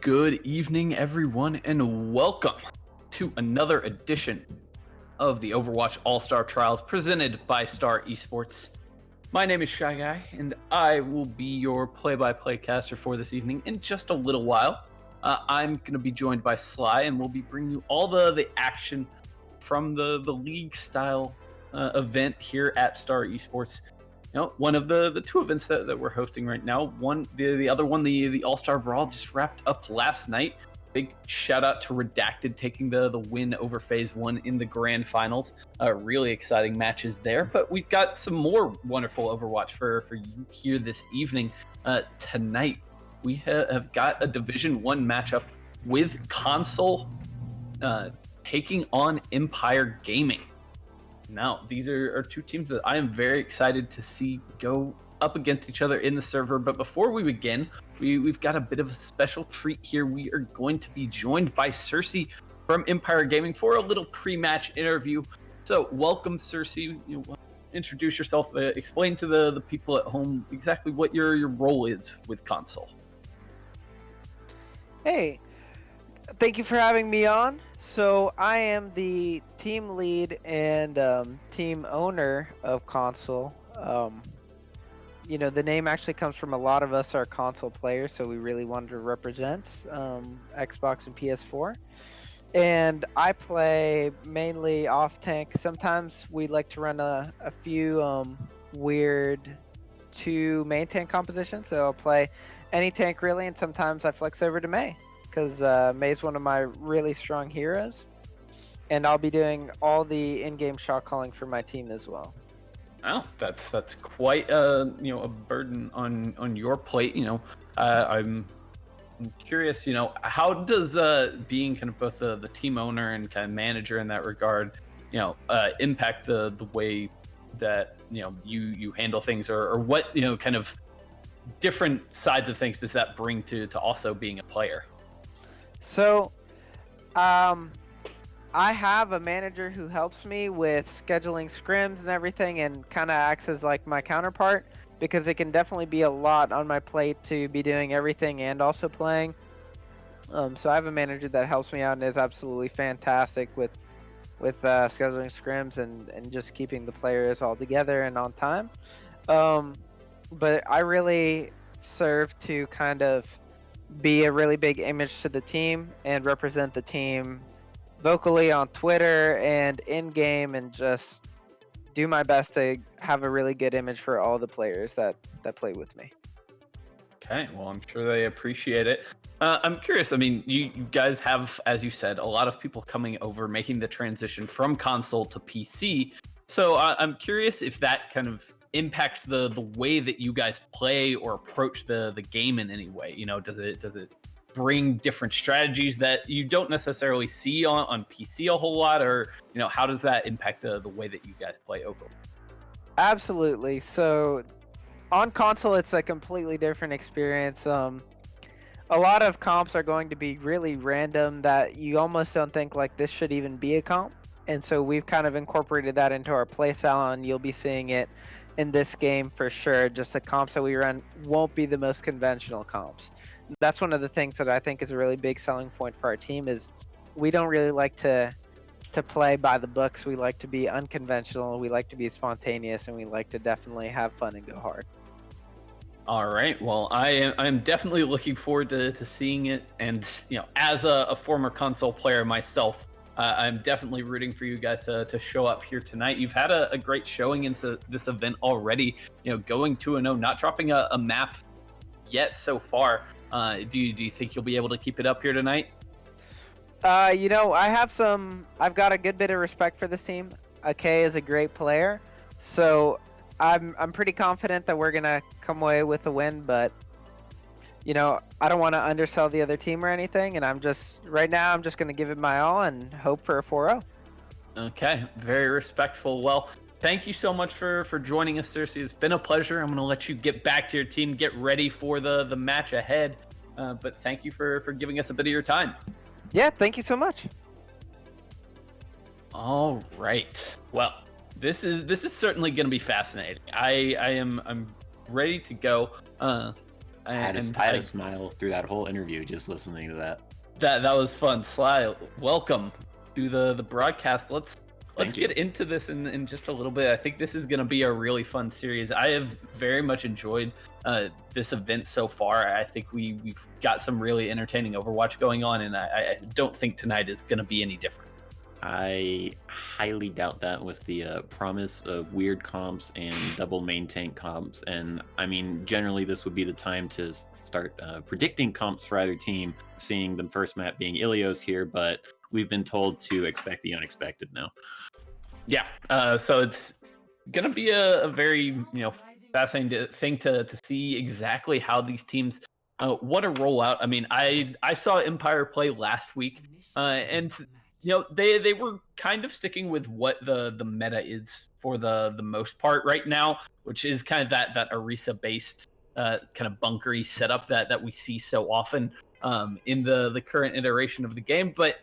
Good evening, everyone, and welcome to another edition of the Overwatch All-Star Trials presented by Star Esports. My name is Shy Guy, and I will be your play-by-play caster for this evening in just a little while. I'm going to be joined by Sly, and we'll be bringing you all the action from the league-style event here at Star Esports. One of the two events that we're hosting right now. The other one, the All-Star Brawl, just wrapped up last night. Big shout out to Redacted taking the win over Phase 1 in the grand finals. Really exciting matches there. But we've got some more wonderful Overwatch for you here this evening. Tonight, we have got a Division 1 matchup with Console taking on Empire Gaming. Now, these are two teams that I am very excited to see go up against each other in the server. But before we begin, we've got a bit of a special treat here. We are going to be joined by Cersei from Empire Gaming for a little pre-match interview. So welcome, Cersei. Introduce yourself. Explain to the people at home exactly what your role is with Console. Hey, thank you for having me on. So I am the team lead and team owner of Console. The name actually comes from a lot of us are console players, so we really wanted to represent Xbox and PS4. And I play mainly off tank. Sometimes we like to run a few weird two main tank compositions. So I'll play any tank really, and sometimes I flex over to Mei, because Mei's one of my really strong heroes, and I'll be doing all the in-game shot calling for my team as well. Oh, that's quite a burden on your plate. I'm curious. How does being kind of both the team owner and kind of manager in that regard, impact the way that you handle things, or what kind of different sides of things does that bring to also being a player? So, I have a manager who helps me with scheduling scrims and everything, and kind of acts as like my counterpart, because it can definitely be a lot on my plate to be doing everything and also playing. So I have a manager that helps me out and is absolutely fantastic with scheduling scrims and just keeping the players all together and on time. But I really serve to kind of be a really big image to the team and represent the team vocally on Twitter and in game, and just do my best to have a really good image for all the players that play with me. Okay, well, I'm sure they appreciate it. I'm curious. I mean, you guys have, as you said, a lot of people coming over, making the transition from console to PC. So I'm curious if that kind of impacts the way that you guys play or approach the game in any way. Does it bring different strategies that you don't necessarily see on PC a whole lot, or how does that impact the way that you guys play overall? Absolutely. So on console, it's a completely different experience. A lot of comps are going to be really random that you almost don't think like this should even be a comp, and so we've kind of incorporated that into our playstyle, and you'll be seeing it in this game for sure. Just the comps that we run won't be the most conventional comps. That's one of the things that I think is a really big selling point for our team, is we don't really like to play by the books. We like to be unconventional, we like to be spontaneous, and we like to definitely have fun and go hard. All right. Well, I am definitely looking forward to seeing it. And as a former console player myself, I'm definitely rooting for you guys to show up here tonight. You've had a great showing into this event already. Going 2-0, not dropping a map yet so far. Do you think you'll be able to keep it up here tonight? I've got a good bit of respect for this team. Kay is a great player, so I'm pretty confident that we're gonna come away with a win. But I don't want to undersell the other team or anything, and I'm just gonna give it my all and hope for a 4-0. Okay, very respectful. Well, thank you so much for joining us, Cersei. It's been a pleasure. I'm going to let you get back to your team, get ready for the match ahead. But thank you for giving us a bit of your time. Yeah, thank you so much. All right. Well, this is certainly going to be fascinating. I'm ready to go. I had a smile through that whole interview just listening to that. That was fun. Sly, welcome to the broadcast. Let's get into this in just a little bit. I think this is going to be a really fun series. I have very much enjoyed this event so far. I think we've got some really entertaining Overwatch going on, and I don't think tonight is going to be any different. I highly doubt that with the promise of weird comps and double main tank comps. And I mean, generally this would be the time to start predicting comps for either team, seeing the first map being Ilios here, but we've been told to expect the unexpected now. Yeah, so it's going to be a very, fascinating thing to see exactly how these teams want to roll out. I mean, I saw Empire play last week, and they were kind of sticking with what the meta is for the most part right now, which is kind of that Orisa based kind of bunkery setup that we see so often in the current iteration of the game. But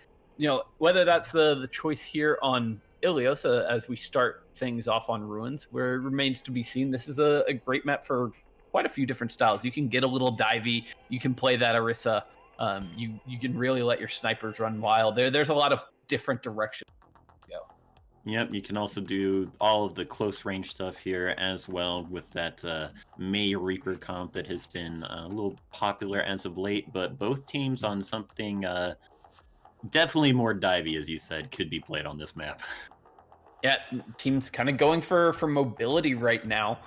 whether that's the choice here on Ilios as we start things off on Ruins, where it remains to be seen. This is a great map for quite a few different styles. You can get a little divey, you can play that Orisa. You can really let your snipers run wild. There's a lot of different directions to go. Yep, you can also do all of the close range stuff here as well with that May Reaper comp that has been a little popular as of late, but both teams on something definitely more divey, as you said, could be played on this map. Yeah, teams kind of going for mobility right now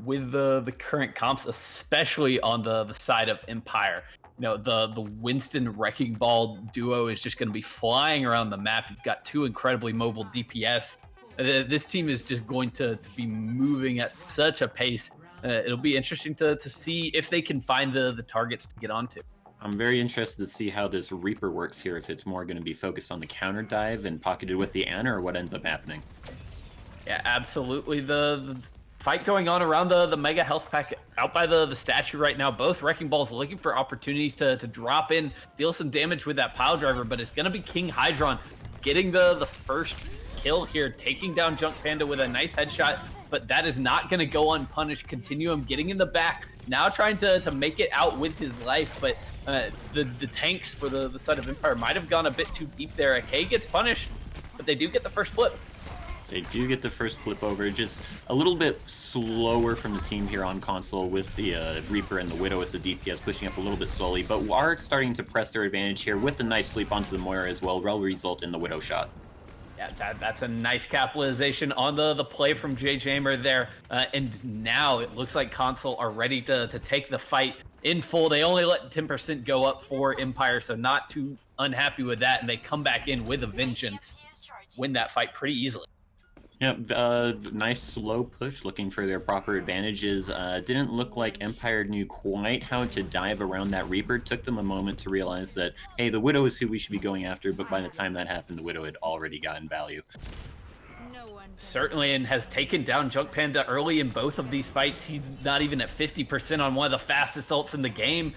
with the current comps, especially on the side of Empire. The Winston Wrecking Ball duo is just going to be flying around the map. You've got two incredibly mobile DPS. This team is just going to be moving at such a pace. It'll be interesting to see if they can find the targets to get onto. I'm very interested to see how this Reaper works here, if it's more going to be focused on the counter dive and pocketed with the Ana, or what ends up happening. Yeah, absolutely. The fight going on around the Mega Health Pack out by the statue right now. Both Wrecking Balls looking for opportunities to drop in, deal some damage with that pile driver, but it's going to be King Hydron getting the first kill here, taking down Junk Panda with a nice headshot, but that is not going to go unpunished. Continuum getting in the back, now trying to make it out with his life, but the tanks for the side of Empire might have gone a bit too deep there. AK gets punished, but they do get the first flip. They do get the first flip over, just a little bit slower from the team here on console with the Reaper and the Widow as the DPS pushing up a little bit slowly, but are starting to press their advantage here with the nice sleep onto the Moira as well, will result in the Widow shot. Yeah, that's a nice capitalization on the play from JJamer there, and now it looks like console are ready to take the fight in full. They only let 10% go up for Empire, so not too unhappy with that, and they come back in with a vengeance, win that fight pretty easily. Yep, nice slow push, looking for their proper advantages. Didn't look like Empire knew quite how to dive around that Reaper. Took them a moment to realize that, hey, the Widow is who we should be going after, but by the time that happened, the Widow had already gotten value. Certainly, and has taken down Junk Panda early in both of these fights. He's not even at 50% on one of the fastest ults in the game.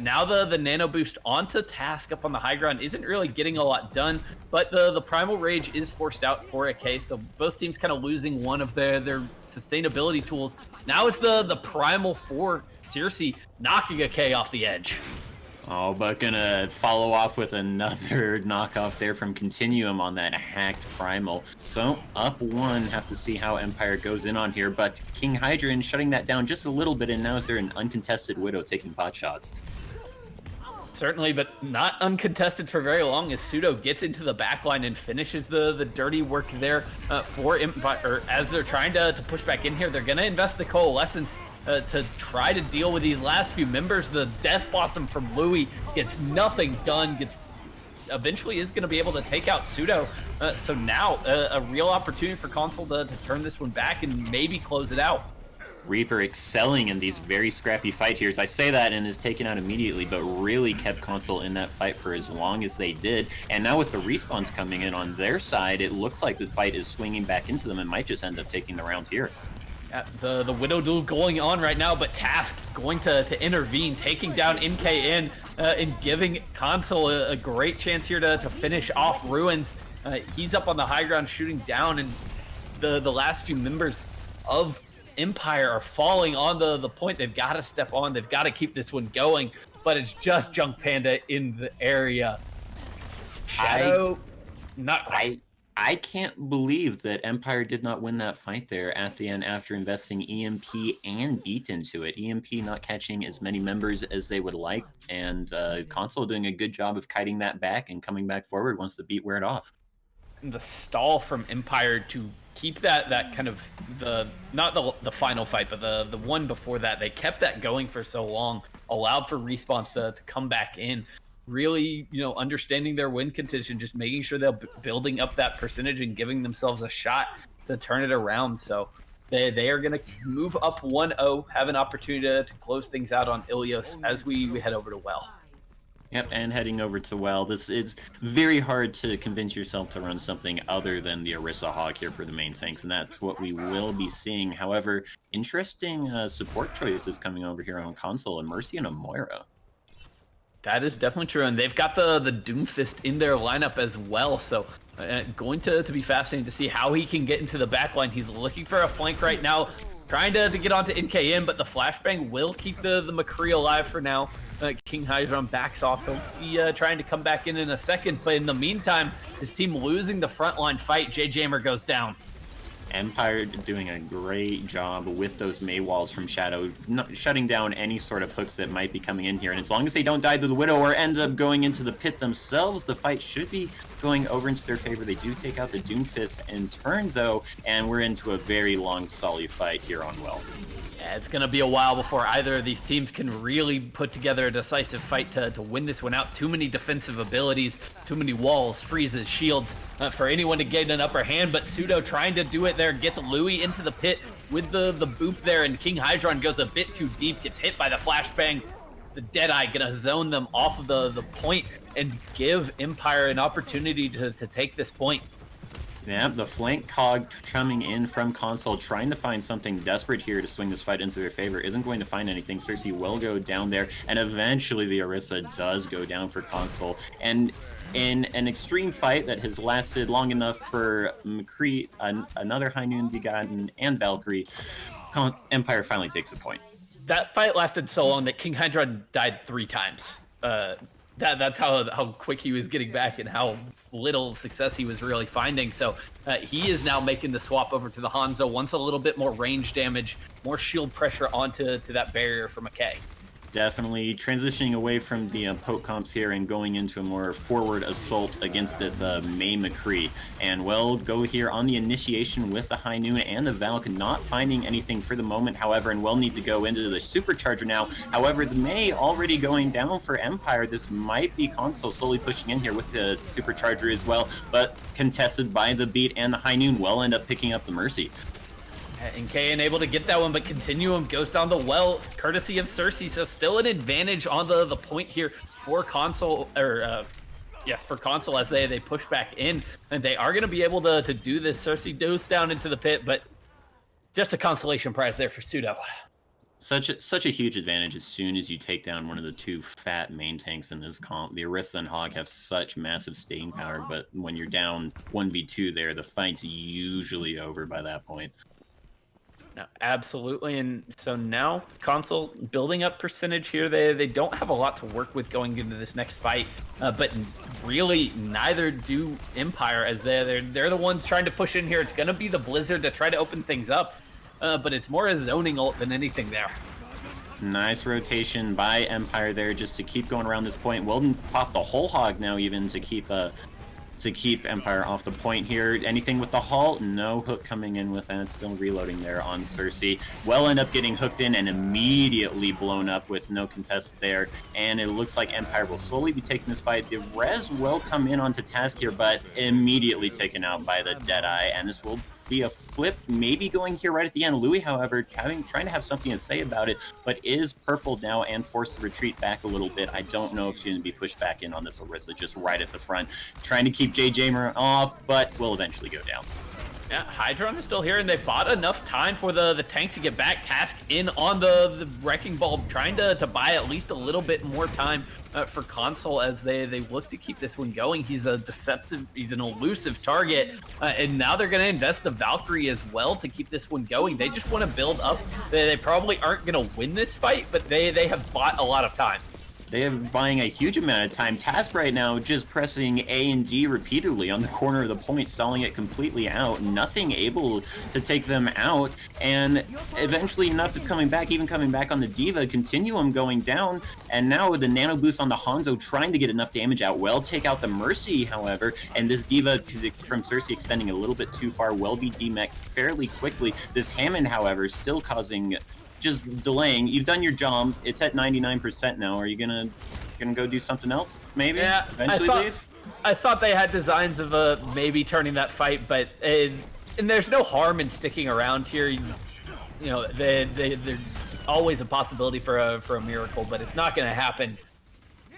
Now the nano boost onto Task up on the high ground isn't really getting a lot done, but the Primal Rage is forced out for AK, so both teams kind of losing one of their sustainability tools. Now it's the Primal for Circe knocking AK off the edge. Oh, but gonna follow off with another knockoff there from Continuum on that hacked Primal. So, up one, have to see how Empire goes in on here, but King Hydron shutting that down just a little bit, and now is there an uncontested Widow taking pot shots. Certainly, but not uncontested for very long as Pseudo gets into the backline and finishes the dirty work there for Empire. As they're trying to push back in here, they're gonna invest the Coalescence to try to deal with these last few members. The Death Blossom from Louis gets nothing done, eventually is going to be able to take out Pseudo. So now a real opportunity for console to turn this one back and maybe close it out. Reaper excelling in these very scrappy fight here. I say that and is taken out immediately, but really kept console in that fight for as long as they did. And now with the respawns coming in on their side, it looks like the fight is swinging back into them and might just end up taking the round here. The Widow duel going on right now, but Task going to intervene, taking down NKN and giving console a great chance here to finish off Ruins. He's up on the high ground shooting down, and the last few members of Empire are falling on the point. They've got to step on. They've got to keep this one going. But it's just Junk Panda in the area. Shadow, not quite. I can't believe that Empire did not win that fight there at the end after investing EMP and Beat into it. EMP not catching as many members as they would like, and Console doing a good job of kiting that back and coming back forward once the Beat wear it off. And the stall from Empire to keep that kind of not the final fight, but the one before that, they kept that going for so long, allowed for Respawns to come back in. Really, understanding their win condition, just making sure they're building up that percentage and giving themselves a shot to turn it around. So they are going to move up 1-0, have an opportunity to close things out on Ilios as we head over to Well. Yep, and heading over to Well, this is very hard to convince yourself to run something other than the Orisa Hog here for the main tanks, and that's what we will be seeing. However, interesting support choices coming over here on Console, and Mercy and a Moira. That is definitely true, and they've got the Doomfist in their lineup as well, so going to be fascinating to see how he can get into the backline. He's looking for a flank right now, trying to get onto NKN, but the flashbang will keep the McCree alive for now. King Hydron backs off. He'll be trying to come back in a second, but in the meantime, his team losing the frontline fight. JJamer goes down. Empire doing a great job with those May walls from Shadow, shutting down any sort of hooks that might be coming in here. And as long as they don't die to the Widow or end up going into the pit themselves, the fight should be going over into their favor. They do take out the Doomfist in turn, though, and we're into a very long stally fight here on Well. Yeah, it's going to be a while before either of these teams can really put together a decisive fight to win this one out. Too many defensive abilities, too many walls, freezes, shields for anyone to get an upper hand, but Pseudo trying to do it there, gets Louis into the pit with the boop there, and King Hydron goes a bit too deep, gets hit by the flashbang. The Deadeye gonna zone them off of the point and give Empire an opportunity to take this point. Yeah, the flank cog coming in from Console, trying to find something desperate here to swing this fight into their favor. Isn't going to find anything. Cersei will go down there, and eventually the Orisa does go down for Console. And in an extreme fight that has lasted long enough for McCree, another High Noon Begotten, and Valkyrie, Empire finally takes a point. That fight lasted so long that King Hydra died 3 times. That's how quick he was getting back and how little success he was really finding. So he is now making the swap over to the Hanzo. Wants a little bit more range damage, more shield pressure onto that barrier for McKay. Definitely transitioning away from the poke comps here and going into a more forward assault against this May McCree. And we'll go here on the initiation with the High Noon and the Valk, not finding anything for the moment, however, and we'll need to go into the Supercharger now. However, the May already going down for Empire. This might be Console slowly pushing in here with the Supercharger as well, but contested by the Beat and the High Noon will end up picking up the Mercy. And KN able to get that one, but Continuum goes down the Well, courtesy of Cersei. So still an advantage on the point here for Console, or for Console as they push back in. And they are going to be able to do this. Cersei goes down into the pit, but just a consolation prize there for Pseudo. Such a huge advantage as soon as you take down one of the 2 fat main tanks in this comp. The Orisa and Hog have such massive staying power, but when you're down 1v2 there, the fight's usually over by that point. No, absolutely, and so now Console building up percentage here. They don't have a lot to work with going into this next fight, but really neither do Empire, as they're the ones trying to push in here. It's going to be the Blizzard to try to open things up, but it's more a zoning ult than anything there. Nice rotation by Empire there just to keep going around this point. Weldon popped the whole Hog now even to keep Empire off the point here. Anything with the halt? No hook coming in with that. Still reloading there on Cersei. Will end up getting hooked in and immediately blown up with no contest there. And it looks like Empire will slowly be taking this fight. The Res will come in onto task here, but immediately taken out by the Deadeye. And this will be a flip, maybe going here right at the end. Louis, however, trying to have something to say about it, but is purpled now and forced to retreat back a little bit. I don't know if he's going to be pushed back in on this Orisa, just right at the front. Trying to keep JJamer off, but will eventually go down. Yeah, Hydron is still here, and they bought enough time for the tank to get back. Task in on the Wrecking Ball, trying to buy at least a little bit more time for Console as they look to keep this one going. He's an elusive target, and now they're going to invest the Valkyrie as well to keep this one going. They just want to build up. They probably aren't going to win this fight, but they have bought a lot of time. They are buying a huge amount of time. Task right now just pressing A and D repeatedly on the corner of the point, stalling it completely out. Nothing able to take them out. And eventually Nuff is coming back, even coming back on the Diva. Continuum going down. And now with the nano boost on the Hanzo trying to get enough damage out. Well, take out the Mercy, however. And this Diva from Cersei extending a little bit too far. Will be demech fairly quickly. This Hammond, however, still causing... just delaying. You've done your job. It's at 99% now. Are you gonna go do something else? Maybe. Yeah. Eventually leave. I thought they had designs of maybe turning that fight, but and there's no harm in sticking around here. You know, there's always a possibility for a miracle, but it's not going to happen.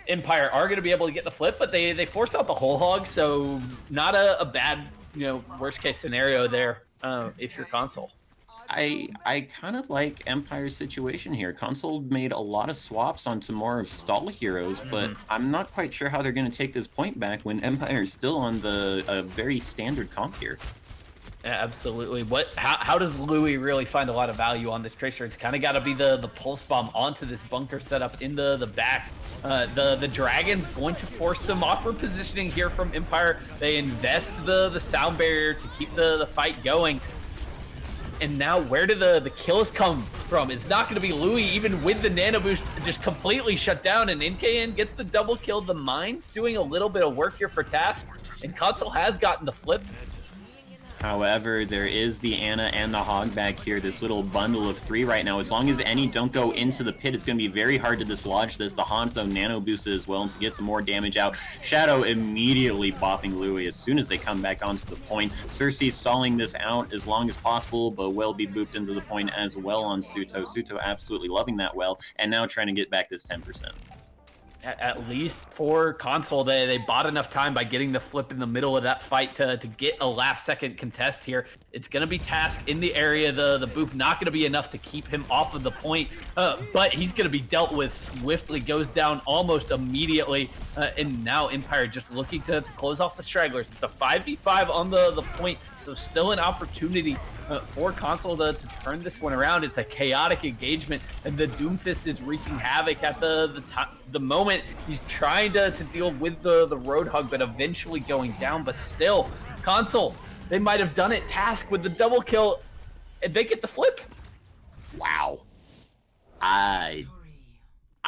Empire are going to be able to get the flip, but they force out the whole hog, so not a bad worst case scenario there if you're Console. I kind of like Empire's situation here. Console made a lot of swaps onto more of stall heroes, but I'm not quite sure how they're going to take this point back when Empire is still on the very standard comp here. Yeah, absolutely. How does Louis really find a lot of value on this Tracer? It's kind of got to be the pulse bomb onto this bunker setup in the back. The Dragon's going to force some awkward positioning here from Empire. They invest the sound barrier to keep the fight going. And now where do the kills come from? It's not going to be Louis, even with the nano boost just completely shut down, and NKN gets the double kill. The Mine's doing a little bit of work here for Task, and Console has gotten the flip. However, there is the Ana and the Hog back here, this little bundle of 3 right now. As long as any don't go into the pit, it's going to be very hard to dislodge this. The Hanzo nano boosted as well to get the more damage out. Shadow immediately bopping Louis as soon as they come back onto the point. Cersei stalling this out as long as possible, but will be booped into the point as well on Suto. Suto absolutely loving that well, and now trying to get back this 10%. At least for Console, they bought enough time by getting the flip in the middle of that fight to get a last-second contest here. It's going to be Task in the area. The boop not going to be enough to keep him off of the point, but he's going to be dealt with swiftly. Goes down almost immediately, and now Empire just looking to close off the stragglers. It's a 5v5 on the point, so still an opportunity for Console to turn this one around. It's a chaotic engagement, and the Doomfist is wreaking havoc at the moment. He's trying to deal with the Roadhog, but eventually going down. But still, Console, they might have done it. Task with the double kill, and they get the flip. Wow.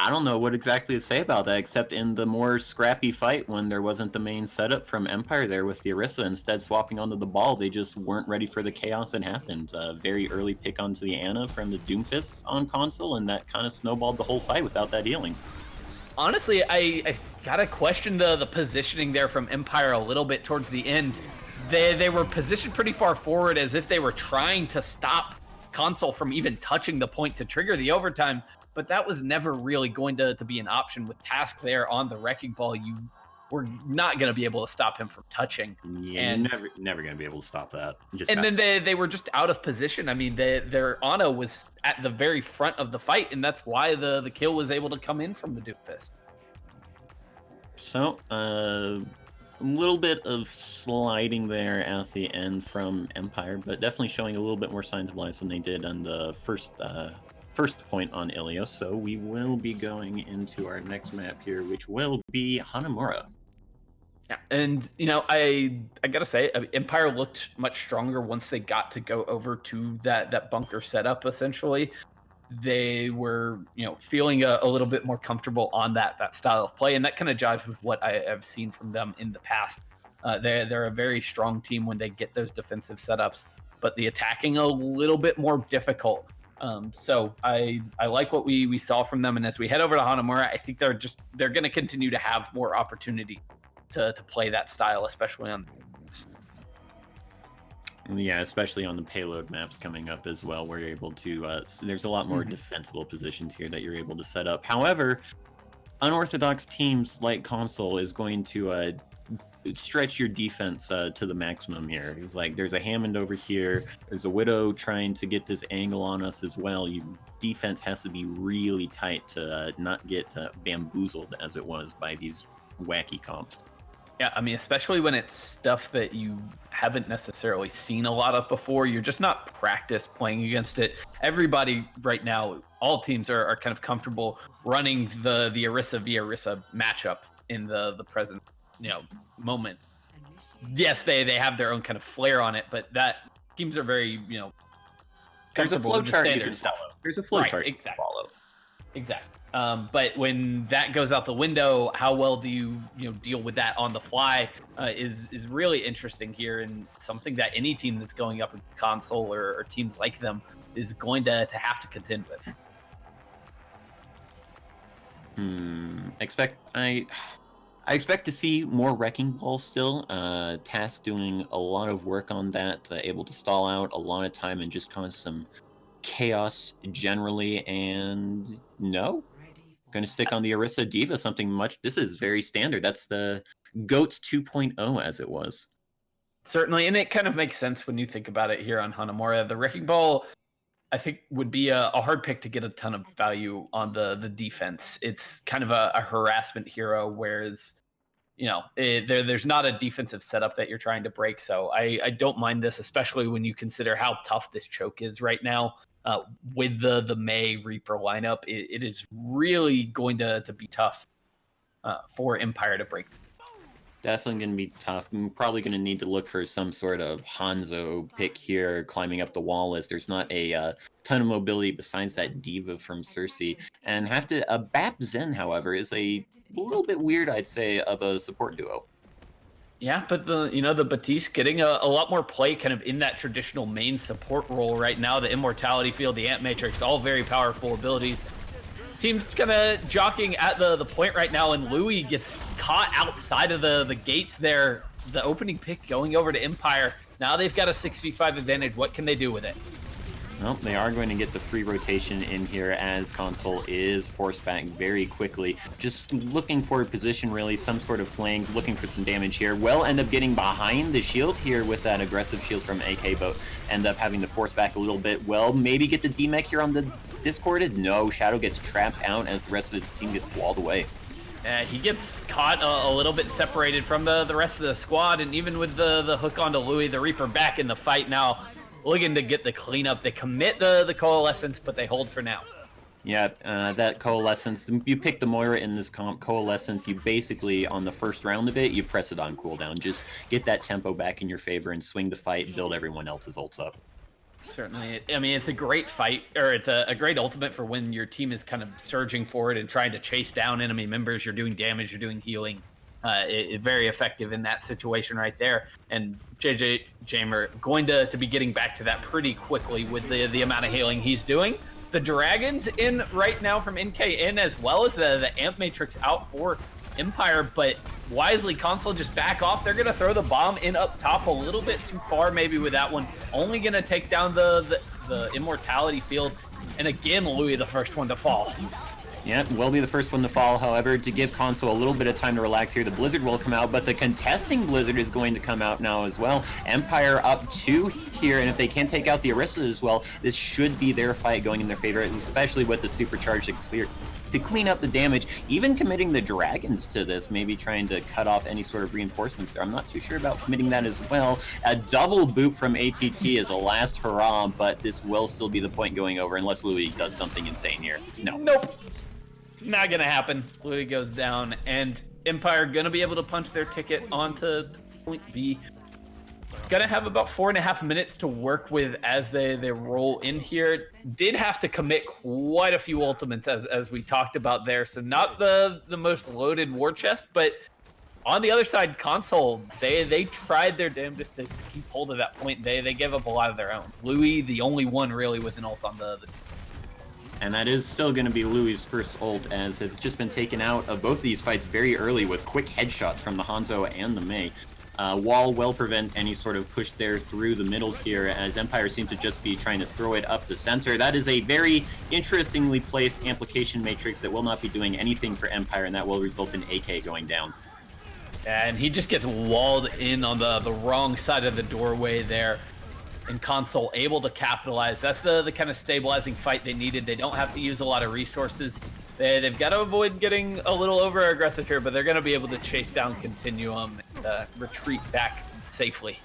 I don't know what exactly to say about that, except in the more scrappy fight when there wasn't the main setup from Empire there with the Orisa, instead swapping onto the ball, they just weren't ready for the chaos that happened. Very early pick onto the Ana from the Doomfists on Console, and that kind of snowballed the whole fight without that healing. Honestly, I gotta question the positioning there from Empire a little bit towards the end. They were positioned pretty far forward as if they were trying to stop Console from even touching the point to trigger the overtime, but that was never really going to be an option with Task there on the Wrecking Ball. You were not going to be able to stop him from touching. Yeah, and never going to be able to stop that. Then they were just out of position. I mean, their Ana was at the very front of the fight, and that's why the kill was able to come in from the Doomfist. So, a little bit of sliding there at the end from Empire, but definitely showing a little bit more signs of life than they did on the first point on Ilios. So we will be going into our next map here, which will be Hanamura. Yeah, and I gotta say, Empire looked much stronger once they got to go over to that bunker setup. Essentially, they were feeling a little bit more comfortable on that style of play, and that kind of jives with what I have seen from them in the past. They're a very strong team when they get those defensive setups, but the attacking a little bit more difficult. So I like what we saw from them, and as we head over to Hanamura, I think they're going to continue to have more opportunity to play that style, especially on yeah, especially on the payload maps coming up as well, where you're able to there's a lot more defensible positions here that you're able to set up. However, unorthodox teams like Console is going to stretch your defense to the maximum here. He's like, there's a Hammond over here. There's a Widow trying to get this angle on us as well. Your defense has to be really tight to not get bamboozled as it was by these wacky comps. Yeah, I mean, especially when it's stuff that you haven't necessarily seen a lot of before. You're just not practiced playing against it. Everybody right now, all teams are kind of comfortable running the Orisa via Orisa matchup in the present moment. Yes, they have their own kind of flair on it, but that teams are very There's a flow chart you can stuff. follow. There's a flow chart you can exactly. follow. Exactly. But when that goes out the window, how well do you deal with that on the fly is really interesting here, and something that any team that's going up with console or teams like them is going to have to contend with. I expect to see more Wrecking Ball still. Task doing a lot of work on that, able to stall out a lot of time and just cause some chaos generally. And no, going to stick on the Orisa Diva, this is very standard. That's the GOATS 2.0 as it was. Certainly, and it kind of makes sense when you think about it here on Hanamura. The Wrecking Ball, I think, would be a hard pick to get a ton of value on the defense. It's kind of a harassment hero, whereas there's not a defensive setup that you're trying to break. So I don't mind this, especially when you consider how tough this choke is right now. With the May Reaper lineup, it is really going to be tough for Empire to break. Definitely going to be tough. I'm probably going to need to look for some sort of Hanzo pick here, climbing up the wall, as there's not a ton of mobility besides that Diva from Cersei. And Bap Zen, however, is a little bit weird, I'd say, of a support duo. Yeah, but the Batiste getting a lot more play kind of in that traditional main support role right now. The Immortality Field, the Ant Matrix, all very powerful abilities. Team's kind of jockeying at the point right now, and Louis gets caught outside of the gates there. The opening pick going over to Empire. Now they've got a 6v5 advantage. What can they do with it? Well, they are going to get the free rotation in here as Console is forced back very quickly. Just looking for a position, really, some sort of flank, looking for some damage here. Will end up getting behind the shield here with that aggressive shield from AK, but end up having to force back a little bit. Well, maybe get the D-Mech here on the Discorded? No, Shadow gets trapped out as the rest of his team gets walled away. He gets caught a little bit separated from the rest of the squad, and even with the hook onto Louis, the Reaper back in the fight now, looking to get the cleanup. They commit the Coalescence, but they hold for now. Yeah, that Coalescence, you pick the Moira in this comp. Coalescence, you basically, on the first round of it, you press it on cooldown. Just get that tempo back in your favor and swing the fight, build everyone else's ults up. Certainly. I mean, it's a great fight, or it's a great ultimate for when your team is kind of surging forward and trying to chase down enemy members. You're doing damage, you're doing healing. Very effective in that situation right there. And JJ Jamer going to be getting back to that pretty quickly with the amount of healing he's doing. The Dragons in right now from NKN, as well as the Amp Matrix out for Empire, but wisely Console just back off. They're going to throw the bomb in up top a little bit too far maybe with that one. Only going to take down the Immortality Field. And again, Louis the first one to fall. Yeah, will be the first one to fall. However, to give Console a little bit of time to relax here, the Blizzard will come out, but the contesting Blizzard is going to come out now as well. Empire up 2 here, and if they can take out the Orisa as well, this should be their fight going in their favor, especially with the Supercharge to clean up the damage, even committing the Dragons to this, maybe trying to cut off any sort of reinforcements there. I'm not too sure about committing that as well. A double boot from ATT is a last hurrah, but this will still be the point going over unless Louis does something insane here. Nope. Not gonna happen. Louis goes down, and Empire gonna be able to punch their ticket onto point B. Gonna have about 4.5 minutes to work with as they roll in here. Did have to commit quite a few ultimates as we talked about there, so not the most loaded war chest, but on the other side, Console, they tried their damnedest to keep hold of that point. They gave up a lot of their own. Louis, the only one really with an ult on the and that is still going to be Louis' first ult, as it's just been taken out of both of these fights very early with quick headshots from the Hanzo and the Mei. Wall will prevent any sort of push there through the middle here, as Empire seems to just be trying to throw it up the center. That is a very interestingly placed amplification matrix that will not be doing anything for Empire, and that will result in AK going down. And he just gets walled in on the wrong side of the doorway there. And Console able to capitalize. That's the kind of stabilizing fight they needed. They don't have to use a lot of resources. They've got to avoid getting a little over aggressive here, but they're going to be able to chase down Continuum and retreat back safely.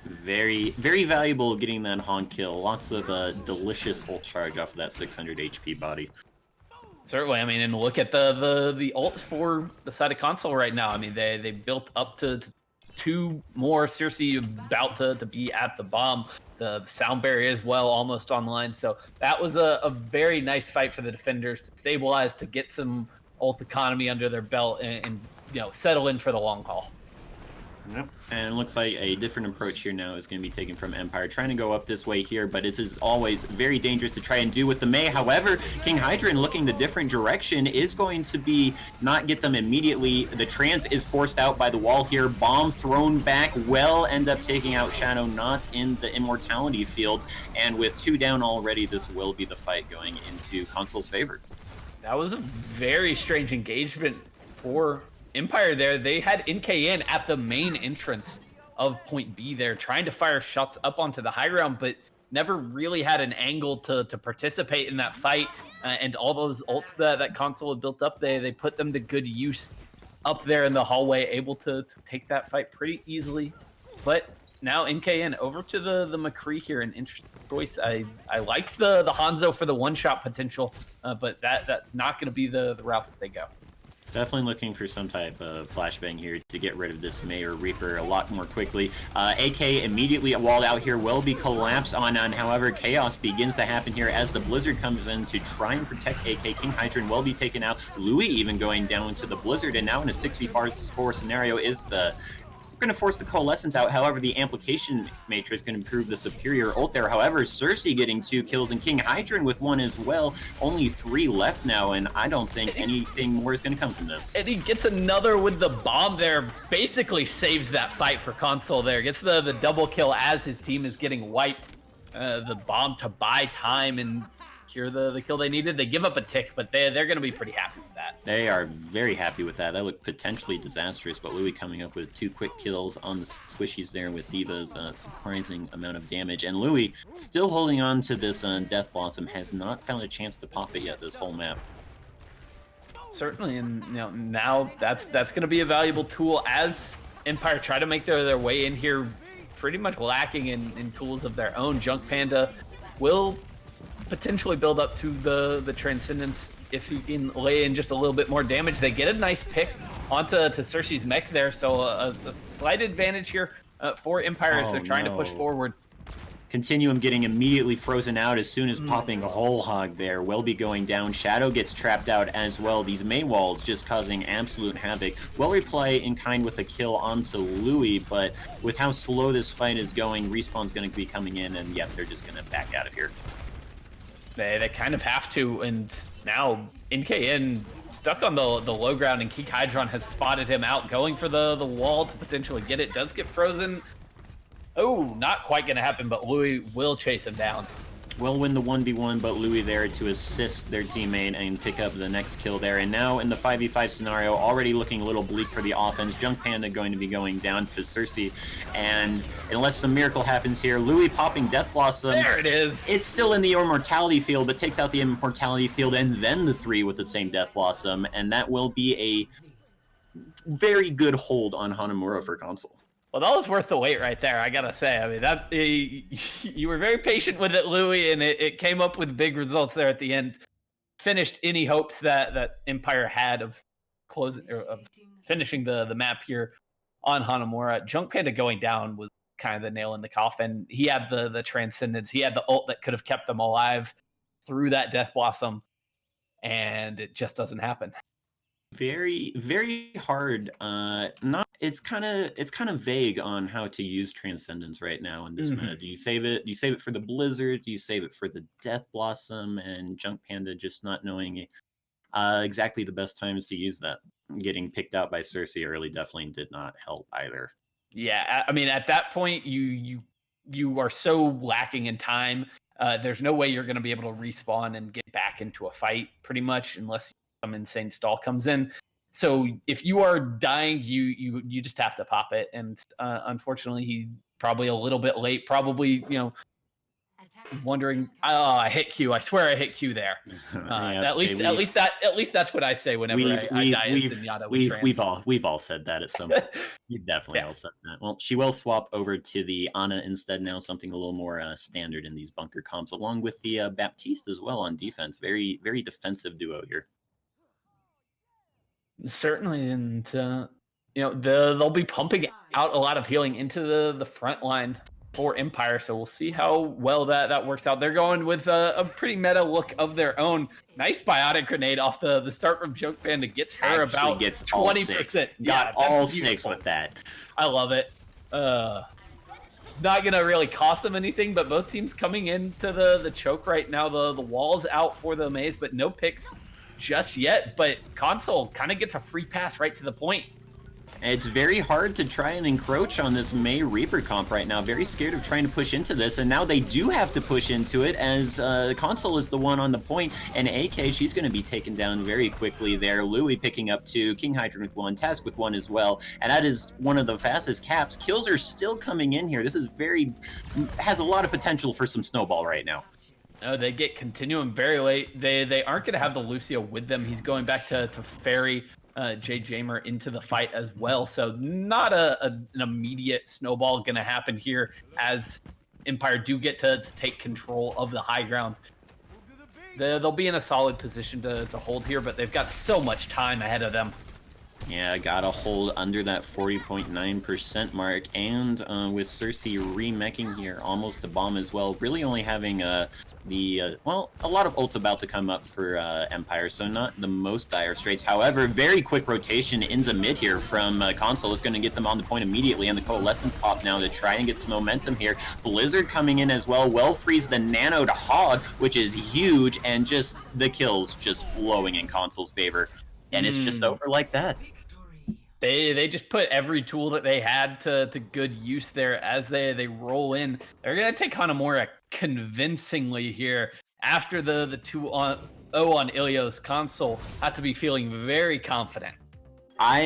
Very, very valuable getting that honk kill. Lots of delicious ult charge off of that 600 HP body. Certainly, I mean, and look at the ults for the side of Console right now. I mean, they built up to 2 more. Cersei about to be at the bomb. The sound barrier as well, almost online. So that was a very nice fight for the defenders to stabilize, to get some ult economy under their belt, and settle in for the long haul. Yep. And it looks like a different approach here now is going to be taken from Empire, trying to go up this way here, but this is always very dangerous to try and do with the Mei. However, King Hydra, looking the different direction, is going to be not get them immediately. The trance is forced out by the wall here. Bomb thrown back, will end up taking out Shadow, not in the immortality field. And with 2 down already, this will be the fight going into Console's favor. That was a very strange engagement for Empire there. They had NKN at the main entrance of point B there, trying to fire shots up onto the high ground, but never really had an angle to participate in that fight. And all those ults that Console had built up, they put them to good use up there in the hallway, able to take that fight pretty easily. But now NKN over to the McCree here, an interesting choice. I liked the Hanzo for the one-shot potential, but that's not going to be the route that they go. Definitely looking for some type of flashbang here to get rid of this Mei or Reaper a lot more quickly. AK immediately walled out here, will be collapsed on. However, chaos begins to happen here as the Blizzard comes in to try and protect AK. King Hydra will be taken out. Louis even going down into the Blizzard, and now in a 6v4 scenario is going to force the Coalescence out. However, the Amplification Matrix going to prove the superior ult there. However, Cersei getting 2 kills and King Hydra with 1 as well. Only 3 left now, and I don't think anything more is going to come from this. And he gets another with the bomb there. Basically saves that fight for Console there. Gets the double kill as his team is getting wiped. The bomb to buy time and secure the kill they needed. They give up a tick, but they're going to be pretty happy with that. They are very happy with that. That looked potentially disastrous, but Louis coming up with 2 quick kills on the squishies there with Diva's surprising amount of damage. And Louis still holding on to this Death Blossom, has not found a chance to pop it yet this whole map. Certainly, and now that's going to be a valuable tool as Empire try to make their way in here, pretty much lacking in tools of their own. Junk Panda will potentially build up to the Transcendence if he can lay in just a little bit more damage. They get a nice pick onto Cersei's mech there, so a slight advantage here for Empire as they're trying to push forward. Continuum getting immediately frozen out as soon as popping a whole hog there. Will be going down. Shadow gets trapped out as well. These Mei walls just causing absolute havoc. Will replay in kind with a kill onto Louis, but with how slow this fight is going, Respawn's going to be coming in, and yep, they're just going to back out of here. They kind of have to, and now NKN stuck on the low ground, and King Hydron has spotted him out, going for the wall to potentially get it. Does get frozen. Oh, not quite going to happen, but Louis will chase him down. Will win the 1v1, but Louis there to assist their teammate and pick up the next kill there. And now in the 5v5 scenario, already looking a little bleak for the offense. Junk Panda going to be going down to Cersei. And unless some miracle happens here, Louis popping Death Blossom. There it is. It's still in the immortality field, but takes out the immortality field and then the 3 with the same Death Blossom. And that will be a very good hold on Hanamura for Console. Well, that was worth the wait right there, I gotta say. I mean, that you were very patient with it, Louis, and it came up with big results there at the end. Finished any hopes that Empire had of closing or of finishing the map here on Hanamura. Junk Panda going down was kind of the nail in the coffin. He had the Transcendence. He had the ult that could have kept them alive through that Death Blossom, and it just doesn't happen. Very, very hard. It's kind of vague on how to use Transcendence right now in this meta. Do you save it? Do you save it for the Blizzard? Do you save it for the Death Blossom? And Junk Panda just not knowing exactly the best times to use that. Getting picked out by Cersei early definitely did not help either. Yeah, I mean, at that point, you are so lacking in time. There's no way you're going to be able to respawn and get back into a fight, pretty much, unless some insane stall comes in. So if you are dying, you just have to pop it. And unfortunately, he probably a little bit late. Probably wondering, oh, I hit Q. I swear I hit Q there. Yeah, at least okay, at least that's what I say whenever I die in Zenyatta with trans. we've all said that at some point. We've definitely Yeah. all said that. Well, she will swap over to the Ana instead now, something a little more standard in these bunker comps, along with the Baptiste as well on defense. Very, very defensive duo here. Certainly, and they'll be pumping out a lot of healing into the front line for Empire. So we'll see how well that works out. They're going with a pretty meta look of their own. Nice biotic grenade off the start from Joke Panda gets her Actually about gets all 20%. six. Yeah, all beautiful. 6 with that. I love it. Not gonna really cost them anything, but both teams coming into the choke right now. The wall's out for the maze, but no picks just yet. But Console kind of gets a free pass right to the point. It's very hard to try and encroach on this May Reaper comp right now. Very scared of trying to push into this, and now they do have to push into it as Console is the one on the point, and AK, she's going to be taken down very quickly there. Louis picking up 2, King Hydra with 1, Task with 1 as well, and that is one of the fastest caps. Kills are still coming in here. This is has a lot of potential for some snowball right now. Oh, they get Continuum very late. They aren't going to have the Lucio with them. He's going back to ferry Jay Jamer into the fight as well. So not an immediate snowball going to happen here as Empire do get to take control of the high ground. They'll be in a solid position to hold here, but they've got so much time ahead of them. Yeah, gotta hold under that 40.9% mark, and with Cersei remeching here, almost a bomb as well, really only having well, a lot of ults about to come up for Empire, so not the most dire straits. However, very quick rotation into mid here from Console is going to get them on the point immediately, and the Coalescence pop now to try and get some momentum here. Blizzard coming in as well, well freeze the Nano to Hog, which is huge, and just the kills just flowing in Console's favor. And it's just over like that. They just put every tool that they had to good use there as they roll in. They're going to take Hanamura convincingly here after the 2-0 on Ilios. Console had to be feeling very confident. I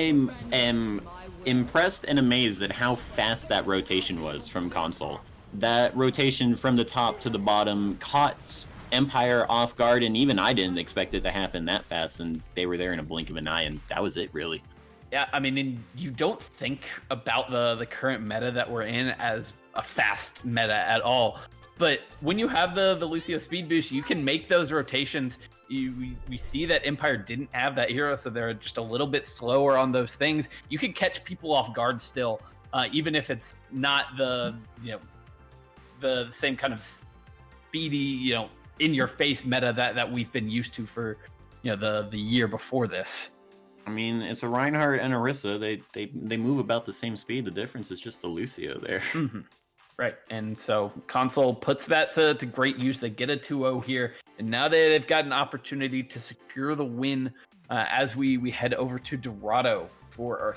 am impressed and amazed at how fast that rotation was from Console. That rotation from the top to the bottom caught Empire off guard, and even I didn't expect it to happen that fast, and they were there in a blink of an eye, and that was it, really. Yeah, I mean, you don't think about the current meta that we're in as a fast meta at all. But when you have the Lucio speed boost, you can make those rotations. We see that Empire didn't have that hero, so they're just a little bit slower on those things. You can catch people off guard still, even if it's not the same kind of speedy, in your face meta that we've been used to for the year before this. I mean, it's a Reinhardt and Orisa. They move about the same speed. The difference is just the Lucio there. Mm-hmm. Right, and so Console puts that to great use. They get a 2-0 here, and now they've got an opportunity to secure the win as we head over to Dorado for our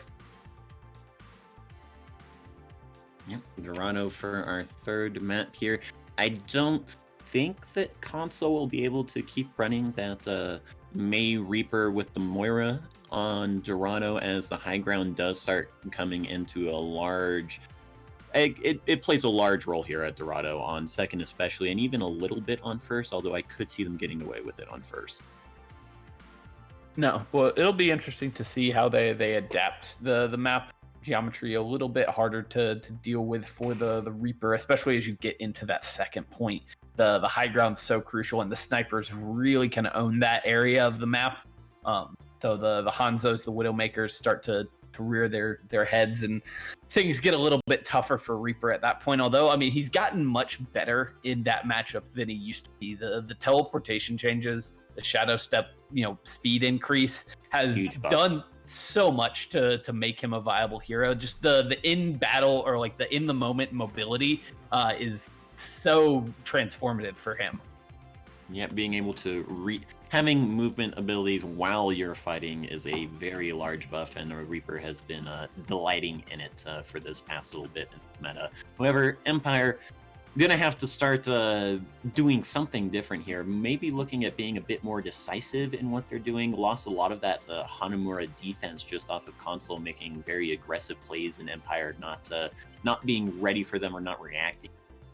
Dorado for our third map here. I don't think that Console will be able to keep running that May Reaper with the Moira on Dorado, as the high ground does start coming into a large... It plays a large role here at Dorado on second especially, and even a little bit on first, although I could see them getting away with it on first. No, well, it'll be interesting to see how they adapt the map geometry a little bit harder to deal with for the Reaper, especially as you get into that second point. The high ground's so crucial, and the snipers really can own that area of the map. So the Hanzos, the Widowmakers start to rear their heads, and things get a little bit tougher for Reaper at that point. Although, I mean, he's gotten much better in that matchup than he used to be. The teleportation changes, the shadow step, speed increase has done so much to make him a viable hero. Just the in battle, or like the in the moment mobility is so transformative for him. Yeah, being able to having movement abilities while you're fighting is a very large buff, and the Reaper has been delighting in it for this past little bit in meta. However, Empire gonna have to start doing something different here. Maybe looking at being a bit more decisive in what they're doing. Lost a lot of that Hanamura defense just off of console, making very aggressive plays in Empire, not being ready for them or not reacting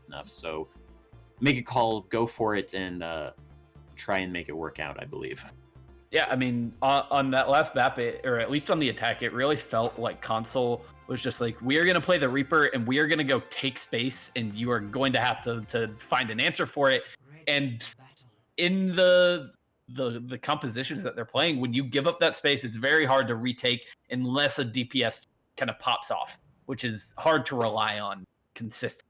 enough. So make a call, go for it, and try and make it work out, I believe. Yeah, I mean, on that last map, or at least on the attack, it really felt like console was just like, we are going to play the Reaper, and we are going to go take space, and you are going to have to find an answer for it. And in the compositions that they're playing, when you give up that space, it's very hard to retake unless a DPS kind of pops off, which is hard to rely on consistently.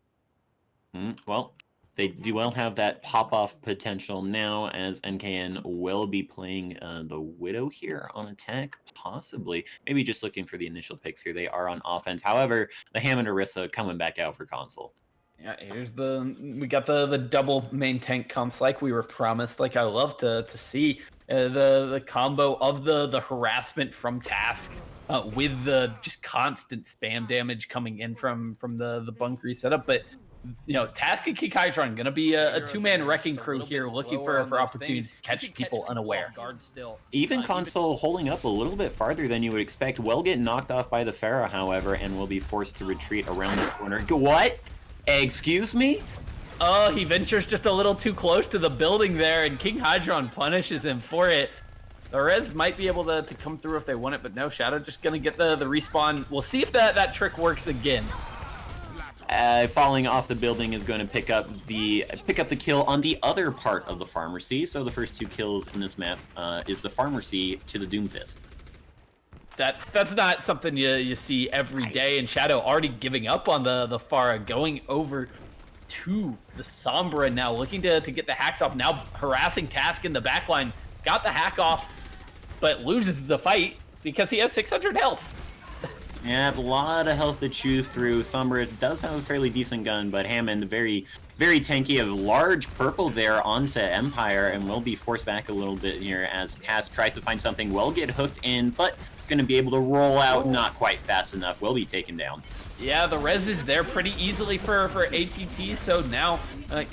Well, they do well have that pop-off potential now, as NKN will be playing the Widow here on attack, possibly. Maybe just looking for the initial picks here. They are on offense. However, the Ham and Orisa coming back out for console. Yeah, we got the double main tank comps like we were promised. Like I love to see the combo of the harassment from Task with the just constant spam damage coming in from the bunkery setup, but. Task and King Hydron going to be a two-man wrecking crew here, looking for opportunities to catch people unaware. Even console holding up a little bit farther than you would expect. Will get knocked off by the Pharah, however, and will be forced to retreat around this corner. What? Excuse me? Oh, he ventures just a little too close to the building there, and King Hydron punishes him for it. The Reds might be able to come through if they want it, but no, Shadow just going to get the respawn. We'll see if that trick works again. Falling off the building is going to pick up the kill on the other part of the Pharmacy. So the first 2 kills in this map is the Pharmacy to the Doomfist. That's not something you see every day. And Shadow already giving up on the Pharah, going over to the Sombra now, looking to get the hacks off. Now harassing Task in the backline, got the hack off, but loses the fight because he has 600 health. Yeah, a lot of health to chew through. Sombra does have a fairly decent gun, but Hammond very, very tanky. A large purple there onto Empire, and will be forced back a little bit here as Task tries to find something. Will get hooked in, but going to be able to roll out not quite fast enough. Will be taken down. Yeah, the res is there pretty easily for ATT, so now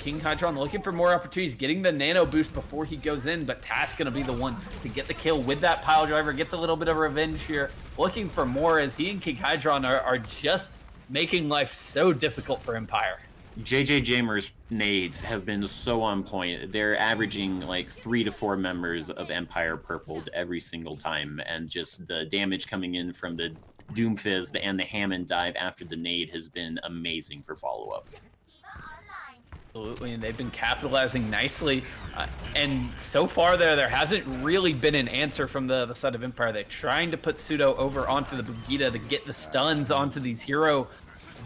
King Hydron looking for more opportunities, getting the nano boost before he goes in, but Task going to be the one to get the kill with that pile driver, gets a little bit of revenge here, looking for more as he and King Hydron are just making life so difficult for Empire. JJ Jamer's nades have been so on point. They're averaging like 3 to 4 members of Empire purpled every single time, and just the damage coming in from the Doomfist and the Hammond dive after the nade has been amazing for follow-up. Absolutely, and they've been capitalizing nicely. And so far there hasn't really been an answer from the side of Empire. They're trying to put Pseudo over onto the Brigitte to get the stuns onto these hero.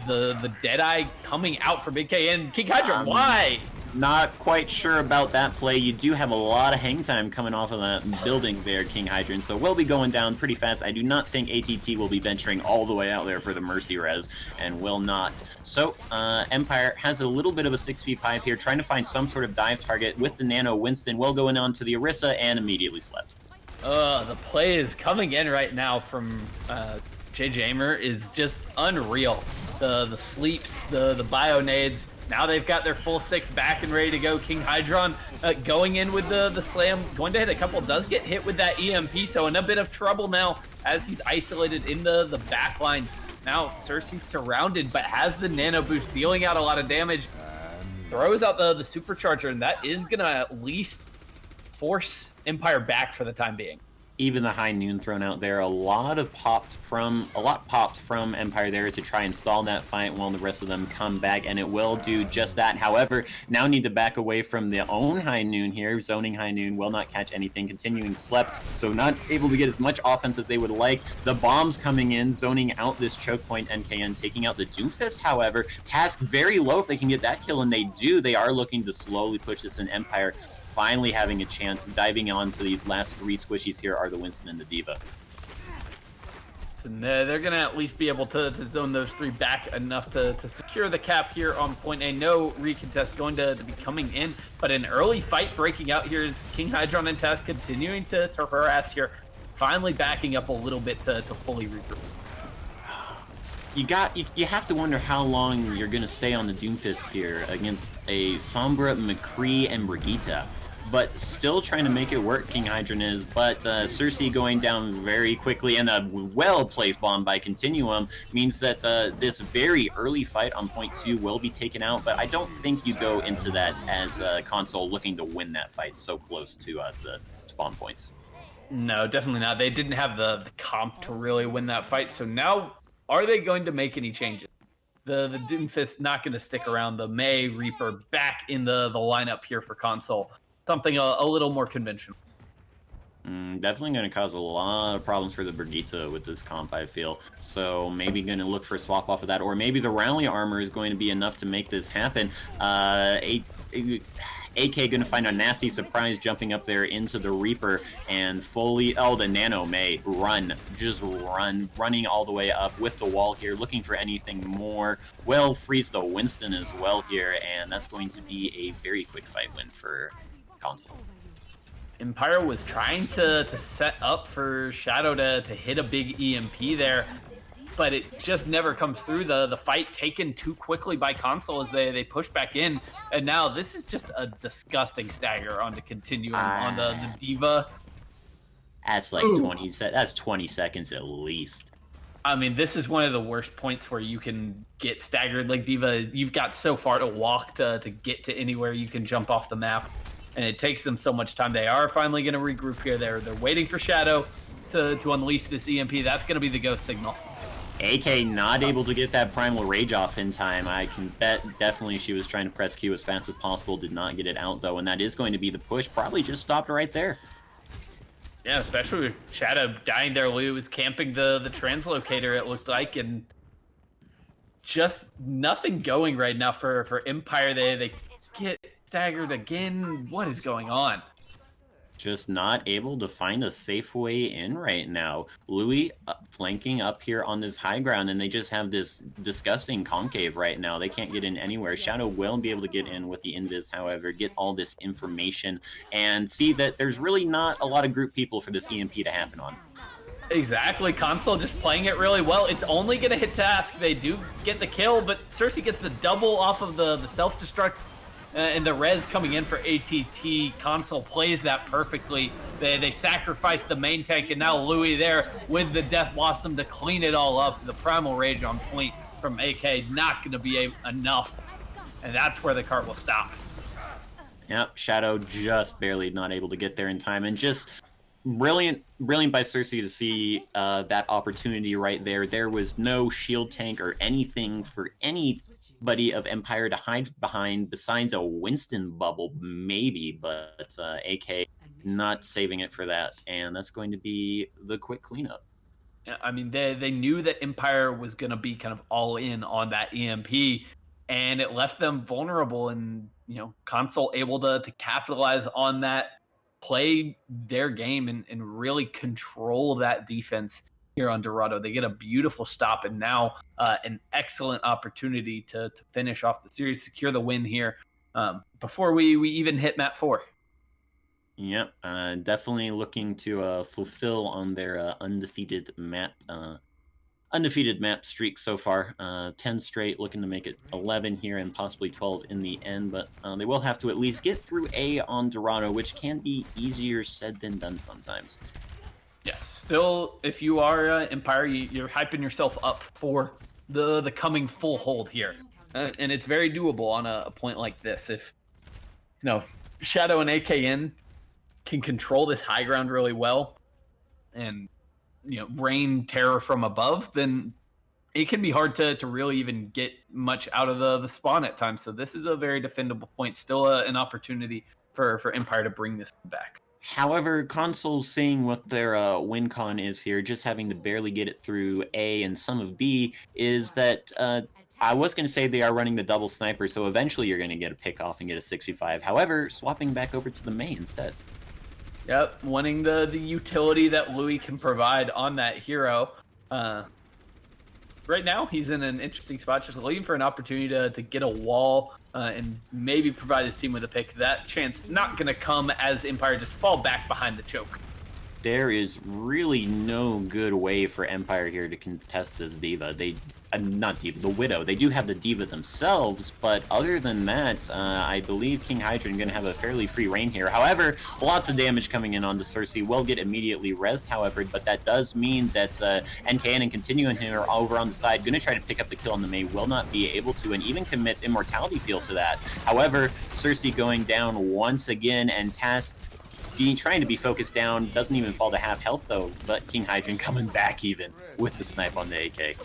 The Deadeye coming out for Big K, and King Hydron, why? Not quite sure about that play. You do have a lot of hang time coming off of that building there, King Hydron, so we'll be going down pretty fast. I do not think ATT will be venturing all the way out there for the Mercy res, and will not. So, Empire has a little bit of a 6v5 here, trying to find some sort of dive target with the Nano. Winston will go in on to the Orisa and immediately slept. The play is coming in right now from JJ Amer is just unreal. The sleeps, the bio nades. Now they've got their full 6 back and ready to go. King Hydron going in with the slam, going to hit a couple, does get hit with that EMP, so in a bit of trouble now as he's isolated in the back line. Now Cersei's surrounded, but has the nano boost, dealing out a lot of damage. Throws out the supercharger, and that is gonna at least force Empire back for the time being. Even the high noon thrown out there, a lot popped from Empire there to try and stall that fight while the rest of them come back, and it will do just that. However, now need to back away from their own high noon here. Zoning high noon will not catch anything, continuing slept, so not able to get as much offense as they would like. The bombs coming in, zoning out this choke point. NKN taking out the Doomfist, however. Task very low if they can get that kill, and they do. They are looking to slowly push this in. Empire finally having a chance. Diving on to these last 3 squishies here are the Winston and the Diva. And they're going to at least be able to zone those 3 back enough to secure the cap here on point A. No recontest going to be coming in, but an early fight breaking out here is King Hydron and Task continuing to harass here, finally backing up a little bit to fully regroup. you have to wonder how long you're gonna stay on the Doomfist here against a Sombra, McCree, and Brigitte. But still trying to make it work, King Hydron is, but Cersei going down very quickly, and a well-placed bomb by Continuum means that this very early fight on point 2 will be taken out, but I don't think you go into that as Console looking to win that fight so close to the spawn points. No, definitely not. They didn't have the comp to really win that fight, so now are they going to make any changes? The Doomfist not going to stick around. The May Reaper back in the lineup here for Console. Something a little more conventional. Definitely going to cause a lot of problems for the Brigitte with this comp, I feel. So maybe going to look for a swap off of that, or maybe the rally armor is going to be enough to make this happen. AK going to find a nasty surprise jumping up there into the Reaper and fully... Oh, the Nano May. Run. Just run. Running all the way up with the wall here, looking for anything more. Well, freeze the Winston as well here, and that's going to be a very quick fight win for Console. Empire was trying to set up for Shadow to hit a big EMP there, but it just never comes through. The fight taken too quickly by Console as they push back in, and now this is just a disgusting stagger on the Continuum on the Diva. That's like 20 seconds at least. I mean, this is one of the worst points where you can get staggered like Diva. You've got so far to walk to get to anywhere you can jump off the map, and it takes them so much time. They are finally going to regroup here. They're waiting for Shadow to unleash this EMP. That's going to be the go signal. AK not able to get that Primal Rage off in time. I can bet definitely she was trying to press Q as fast as possible, did not get it out though, and that is going to be the push. Probably just stopped right there. Yeah, especially with Shadow dying there. Lou was camping the translocator, it looked like, and just nothing going right now for Empire. They get staggered again. What is going on? Just not able to find a safe way in right now. Louis flanking up here on this high ground, and they just have this disgusting concave right now. They can't get in anywhere. Shadow will be able to get in with the invis, however, get all this information, and see that there's really not a lot of group people for this EMP to happen on. Exactly. Console just playing it really well. It's only going to hit task. They do get the kill, but Cersei gets the double off of the self-destruct. And the res coming in for ATT. Console plays that perfectly. They sacrifice the main tank, and now Louis there with the Death Blossom to clean it all up. The Primal Rage on point from AK not going to be enough, and that's where the cart will stop. Yep, Shadow just barely not able to get there in time, and just brilliant by Cersei to see that opportunity right there. There was no shield tank or anything for anybody of Empire to hide behind besides a Winston bubble, maybe, but AK not saving it for that, and that's going to be the quick cleanup. Yeah, I mean, they knew that Empire was going to be kind of all in on that EMP, and it left them vulnerable, and, you know, Console able to capitalize on that, play their game, and really control that defense here on Dorado. They get a beautiful stop, and now an excellent opportunity to finish off the series, secure the win here before we even hit map 4. Yep, definitely looking to fulfill on their undefeated map streak so far. 10 straight, looking to make it 11 here and possibly 12 in the end, but they will have to at least get through A on Dorado, which can be easier said than done sometimes. Yes, still, if you are Empire, you're hyping yourself up for the coming full hold here. And it's very doable on a point like this. If, you know, Shadow and AKN can control this high ground really well and, you know, rain terror from above, then it can be hard to really even get much out of the spawn at times. So this is a very defendable point. Still an opportunity for Empire to bring this back. However, Console seeing what their win con is here, just having to barely get it through A and some of B, is that I was going to say they are running the double sniper, so eventually you're going to get a pick off and get a 65. However, swapping back over to the May instead. Yep, wanting the utility that Louis can provide on that hero. Right now, he's in an interesting spot, just looking for an opportunity to get a wall and maybe provide his team with a pick. That chance not going to come as Empire just fall back behind the choke. There is really no good way for Empire here to contest this Diva. Not Diva, the Widow. They do have the Diva themselves, but other than that, I believe King Hydra is going to have a fairly free reign here. However, lots of damage coming in onto Cersei. Will get immediately rezzed, however, but that does mean that NKN and Continuing here are over on the side, going to try to pick up the kill on the Mei, will not be able to, and even commit Immortality Field to that. However, Cersei going down once again, and Task trying to be focused down, doesn't even fall to half health though, but King Hydron coming back even with the snipe on the AK.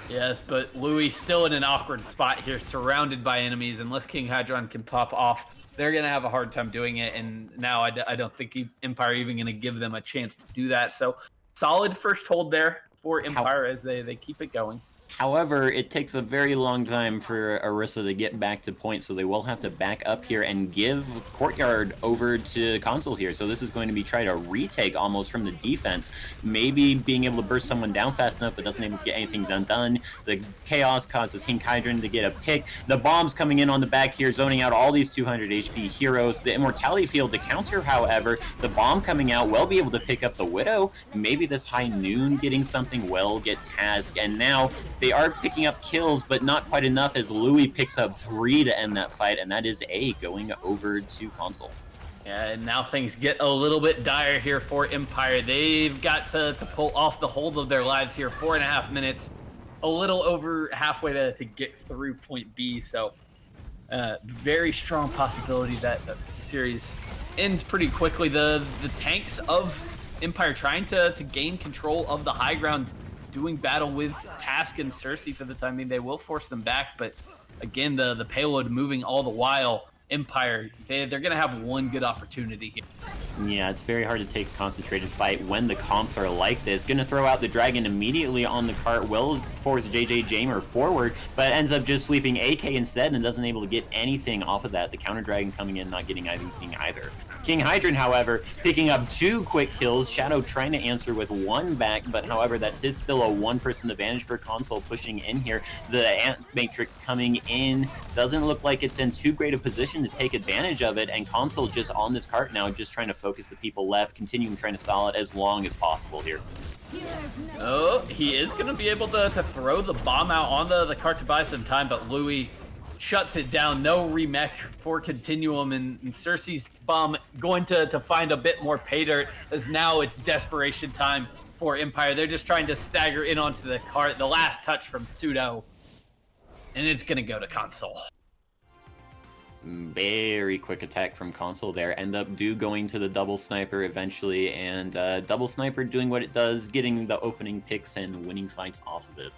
Yes, but Louis still in an awkward spot here, surrounded by enemies. Unless King Hydron can pop off, they're going to have a hard time doing it, and now I don't think Empire even going to give them a chance to do that. So solid first hold there for Empire as they keep it going. However, it takes a very long time for Orisa to get back to point, so they will have to back up here and give Courtyard over to Console here. So this is going to be trying to retake almost from the defense. Maybe being able to burst someone down fast enough, but doesn't even get anything done. The chaos causes King Hydron to get a pick. The bombs coming in on the back here, zoning out all these 200 HP heroes. The Immortality Field to counter, however, the bomb coming out will be able to pick up the Widow. Maybe this High Noon getting something will get Task, and now they are picking up kills, but not quite enough as Louis picks up 3 to end that fight, and that is A going over to Console. Yeah, and now things get a little bit dire here for Empire. They've got to pull off the hold of their lives here. 4.5 minutes, a little over halfway to get through point B. So very strong possibility that the series ends pretty quickly. The tanks of Empire trying to gain control of the high ground, doing battle with Task and Cersei for the time being. They will force them back, but again, the payload moving all the while. Empire, they're going to have one good opportunity here. Yeah, it's very hard to take a concentrated fight when the comps are like this. Going to throw out the Dragon immediately on the cart, will force JJ Jamer forward, but ends up just sleeping AK instead and doesn't able to get anything off of that. The counter Dragon coming in, not getting anything either. King Hydron, however, picking up 2 quick kills. Shadow trying to answer with 1 back, but however, that is still a 1-person advantage for Console pushing in here. The Ant Matrix coming in doesn't look like it's in too great a position to take advantage of it, and Console just on this cart now, just trying to focus the people left, continuing trying to stall it as long as possible here. Oh, he is going to be able to throw the bomb out on the cart to buy some time, but Louis shuts it down. No remech for Continuum, and Cersei's bomb going to find a bit more pay dirt, as now it's desperation time for Empire. They're just trying to stagger in onto the cart. The last touch from Pseudo, and it's going to go to Console. Very quick attack from Console there. End up going to the double sniper eventually, and double sniper doing what it does, getting the opening picks and winning fights off of it.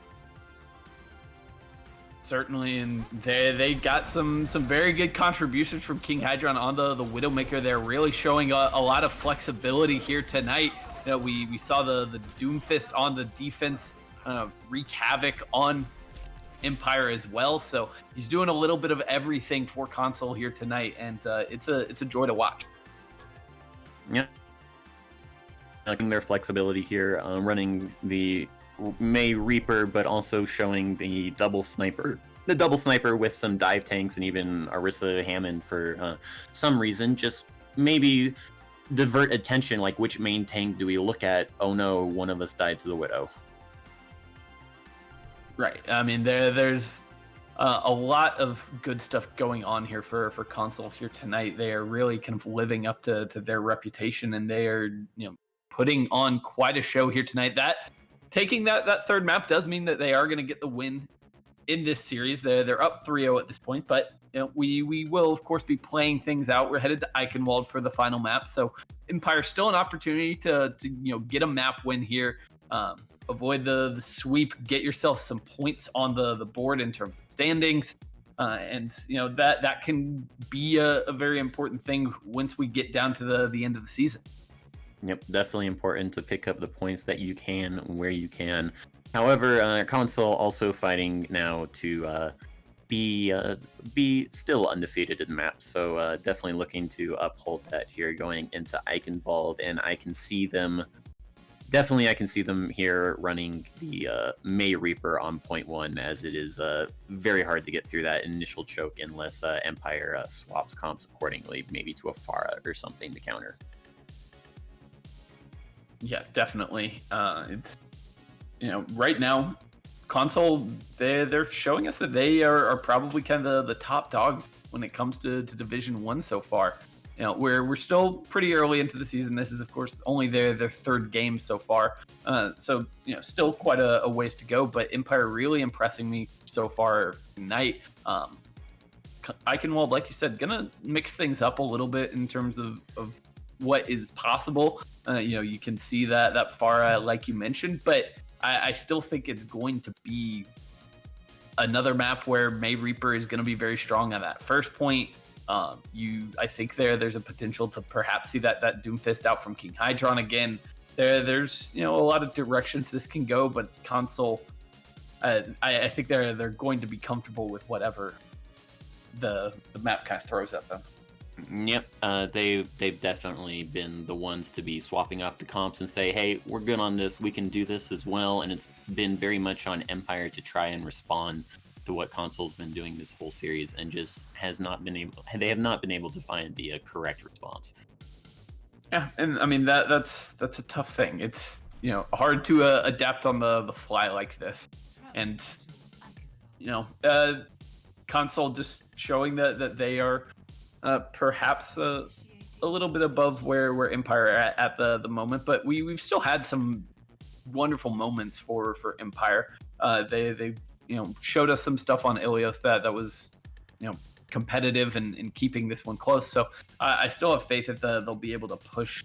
Certainly, and they got some very good contributions from King Hydron on the Widowmaker. They're really showing a lot of flexibility here tonight. You know, we saw the Doomfist on the defense wreak havoc on Empire as well. So he's doing a little bit of everything for Console here tonight, and it's a joy to watch. Yeah, liking their flexibility here, running the May Reaper, but also showing the double sniper. The double sniper with some dive tanks and even Orisa Hammond for some reason. Just maybe divert attention, like which main tank do we look at? Oh no, one of us died to the Widow. Right. I mean, there's a lot of good stuff going on here for Console here tonight. They are really kind of living up to their reputation, and they are putting on quite a show here tonight. That taking that third map does mean that they are going to get the win in this series. They're up 3-0 at this point, but we will of course be playing things out. We're headed to Eichenwald for the final map, so Empire still an opportunity to get a map win here. Avoid the sweep, get yourself some points on the board in terms of standings, and that can be a very important thing once we get down to the end of the season. Yep, definitely important to pick up the points that you can where you can. However, Console also fighting now to be still undefeated in the map, so definitely looking to uphold that here going into Eichenwald, and I can see them here running the May Reaper on point 1, as it is very hard to get through that initial choke unless Empire swaps comps accordingly, maybe to a Pharah or something to counter. Yeah, definitely. It's right now, console they're showing us that they are probably kind of the top dogs when it comes to Division One so far. We're still pretty early into the season. This is of course only their third game so far, so still quite a ways to go. But Empire really impressing me so far tonight. Eichenwald, like you said, gonna mix things up a little bit in terms of what is possible. You can see that Farah, like you mentioned, but I still think it's going to be another map where May Reaper is going to be very strong on that first point. I think there's a potential to perhaps see that Doomfist out from King Hydron again. There's a lot of directions this can go, but console, I think they're going to be comfortable with whatever the map kind of throws at them. Yep, they've definitely been the ones to be swapping up the comps and say, hey, we're good on this, we can do this as well, and it's been very much on Empire to try and respond to what Console's been doing this whole series, and just they have not been able to find the correct response. Yeah, and I mean that's a tough thing. It's hard to adapt on the fly like this, and Console just showing that they are perhaps a little bit above where Empire are at the moment, but we've still had some wonderful moments for Empire. They showed us some stuff on Ilios that was competitive and keeping this one close. So I still have faith that they'll be able to push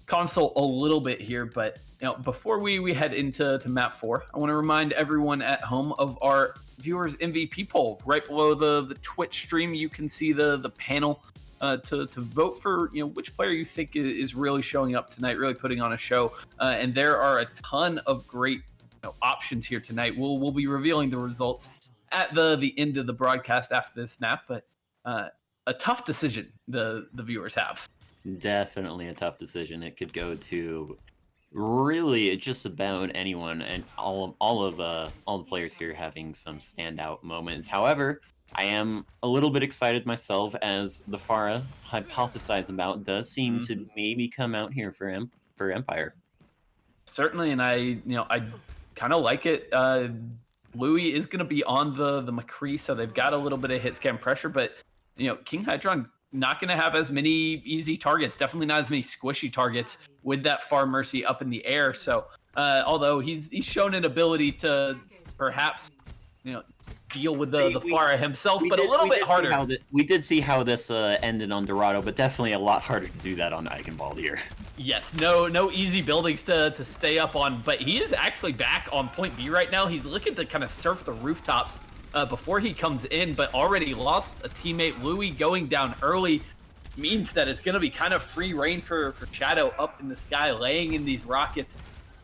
Console a little bit here. But before we head into map 4, I want to remind everyone at home of our viewers MVP poll. Right below the Twitch stream, you can see the panel to vote for which player you think is really showing up tonight, really putting on a show. And there are a ton of great options here tonight. We'll be revealing the results at the end of the broadcast after this snap, but a tough decision the viewers have. Definitely a tough decision. It could go to really just about anyone, and all the players here having some standout moments. However, I am a little bit excited myself, as the Farah hypothesized about does seem to maybe come out here for Empire. Certainly, and I kind of like it. Louis is going to be on the McCree, so they've got a little bit of hit scan pressure, but King Hydron not going to have as many easy targets, definitely not as many squishy targets with that Far Mercy up in the air. So although he's shown an ability to perhaps deal with the Farah himself, but a little bit harder. We did see how this ended on Dorado, but definitely a lot harder to do that on Eichenwald here. Yes, no easy buildings to stay up on, but he is actually back on point B right now. He's looking to kind of surf the rooftops before he comes in, but already lost a teammate. Louis going down early means that it's going to be kind of free reign for Shadow up in the sky, laying in these rockets,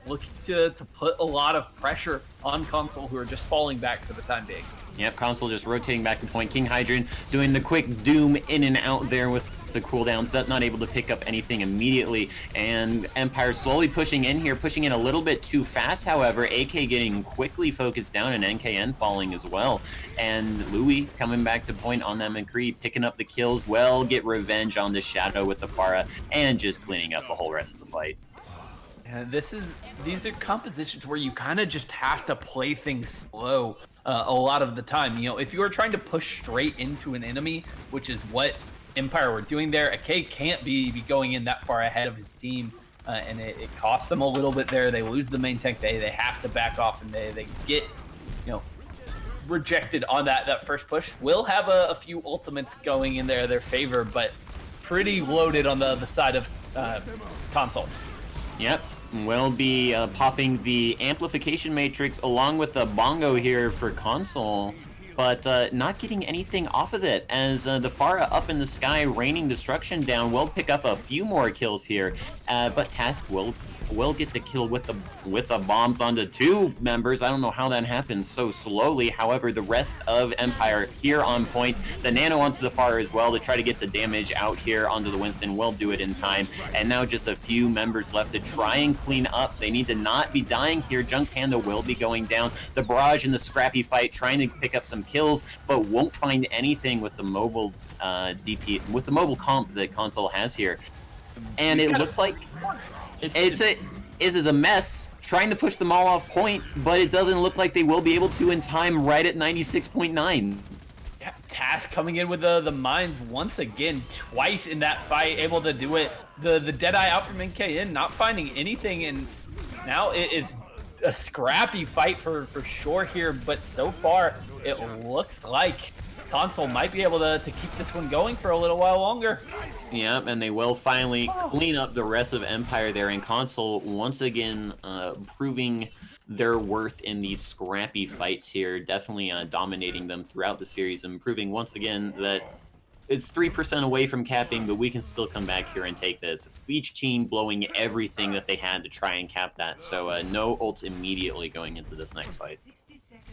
looking to put a lot of pressure on Console, who are just falling back for the time being. Yep, Console just rotating back to point. King Hydron doing the quick Doom in and out there with the cooldowns, not able to pick up anything immediately, and Empire slowly pushing in here, pushing in a little bit too fast. However, AK getting quickly focused down, and NKN falling as well, and Louis coming back to point on that McCree, picking up the kills, get revenge on the Shadow with the Farah, and just cleaning up the whole rest of the fight. And these are compositions where you kind of just have to play things slow a lot of the time. If you are trying to push straight into an enemy, which is what Empire were doing there, AK can't be going in that far ahead of his team, and it costs them a little bit there. They lose the main tank. They have to back off, and they get rejected on that first push. Will have a few ultimates going in their favor, but pretty loaded on the side of Console. Yep. Will be popping the amplification matrix along with the bongo here for Console, but not getting anything off of it, as the Farah up in the sky raining destruction down will pick up a few more kills here, but Task will get the kill with the bombs onto 2 members. I don't know how that happens so slowly. However, the rest of Empire here on point. The nano onto the Farah as well to try to get the damage out here onto the Winston. Will do it in time, and now just a few members left to try and clean up. They need to not be dying here. Junk Panda will be going down. The Barrage in the scrappy fight trying to pick up some kills, but won't find anything with the mobile DP, with the mobile comp that Console has here. And it looks like This is a mess. Trying to push them all off point, but it doesn't look like they will be able to in time right at 96.9. Yeah, Task coming in with the mines once again, twice in that fight, able to do it. The Deadeye out from NKN, not finding anything, and now it's a scrappy fight for sure here, but so far it looks like Console might be able to keep this one going for a little while longer. Yep, and they will finally clean up the rest of Empire there, and Console once again proving their worth in these scrappy fights here, definitely dominating them throughout the series, and proving once again that it's 3% away from capping, but we can still come back here and take this. Each team blowing everything that they had to try and cap that, so no ults immediately going into this next fight.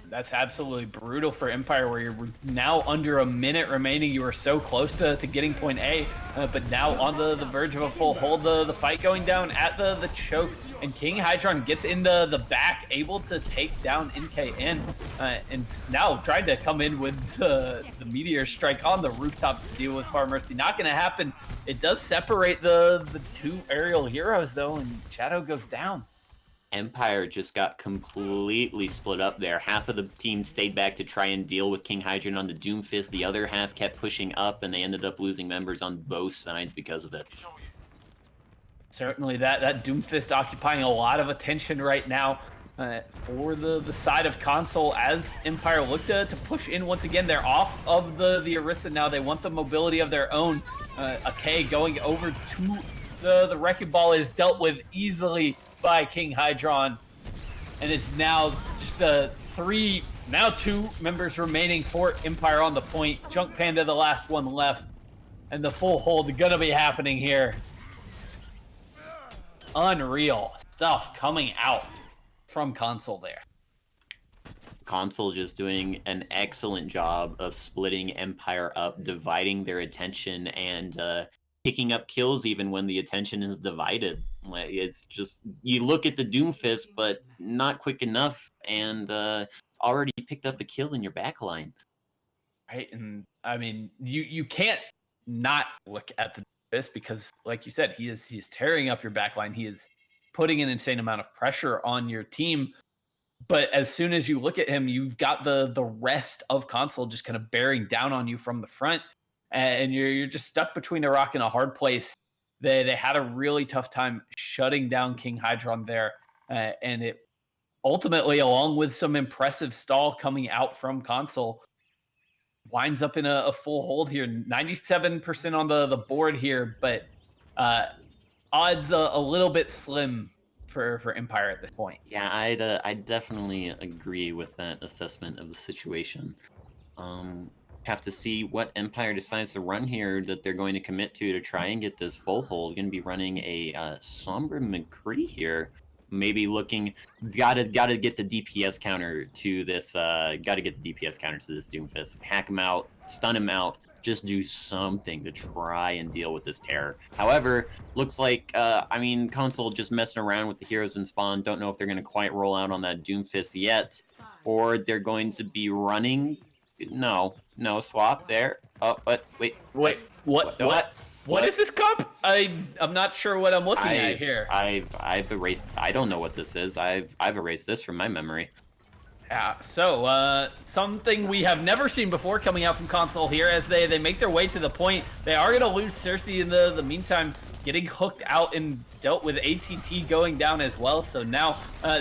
That's absolutely brutal for Empire, where you're now under a minute remaining. You were so close to getting point A, but now on the verge of a full hold. The fight going down at the choke, and King Hydron gets in the back, able to take down NKN, and now trying to come in with the Meteor Strike on the rooftops to deal with Far Mercy. Not going to happen. It does separate the two aerial heroes, though, and Shadow goes down. Empire just got completely split up there. Half of the team stayed back to try and deal with King Hydron on the Doomfist. The other half kept pushing up, and they ended up losing members on both sides because of it. Certainly that Doomfist occupying a lot of attention right now for the side of Console, as Empire look to push in once again. They're off of the Orisa now. They want the mobility of their own. A K going over to the Wrecking Ball is dealt with easily by King Hydron, and it's now just two members remaining for Empire on the point. Junk Panda the last one left, and the full hold gonna be happening here. Unreal stuff coming out from Console there. Console just doing an excellent job of splitting Empire up, dividing their attention, and picking up kills even when the attention is divided. It's just, you look at the Doomfist, but not quick enough, and already picked up a kill in your backline. Right, and I mean, you can't not look at the Doomfist, because, like you said, he is tearing up your backline. He is putting an insane amount of pressure on your team. But as soon as you look at him, you've got the rest of Console just kind of bearing down on you from the front, and you're just stuck between a rock and a hard place. They had a really tough time shutting down King Hydron there, and it ultimately, along with some impressive stall coming out from Console, winds up in a full hold here. 97% on the board here, but odds a little bit slim for Empire at this point. Yeah, I'd definitely agree with that assessment of the situation. Have to see what Empire decides to run here, that they're going to commit to try and get this full hold. Going to be running a Sombra McCree here. Maybe looking, gotta get the DPS counter to this. Gotta get the DPS counter to this Doomfist. Hack him out, stun him out. Just do something to try and deal with this terror. However, looks like Console just messing around with the heroes in spawn. Don't know if they're going to quite roll out on that Doomfist yet, or they're going to be running. No swap there. Oh, but wait. What is this comp? I'm not sure what I'm looking at here. I've erased. I don't know what this is. I've erased this from my memory. Yeah, so something we have never seen before coming out from Console here, as they make their way to the point. They are going to lose Cersei in the meantime, getting hooked out and dealt with ATT going down as well. So now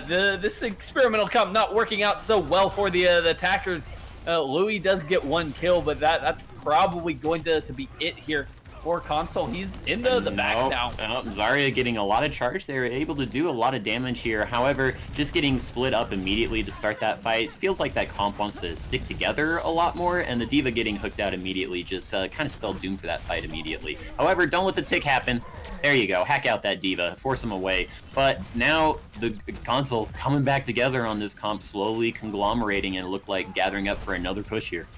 this experimental comp not working out so well for the attackers. Louis does get one kill, but that's probably going to be it here for Console. He's in the back now. Zarya getting a lot of charge there, able to do a lot of damage here. However, just getting split up immediately to start that fight. It feels like that comp wants to stick together a lot more, and the D.Va getting hooked out immediately just kind of spelled doom for that fight immediately. However, don't let the tick happen. There you go. Hack out that D.Va. Force him away. But now the Console coming back together on this comp, slowly conglomerating, and look like gathering up for another push here.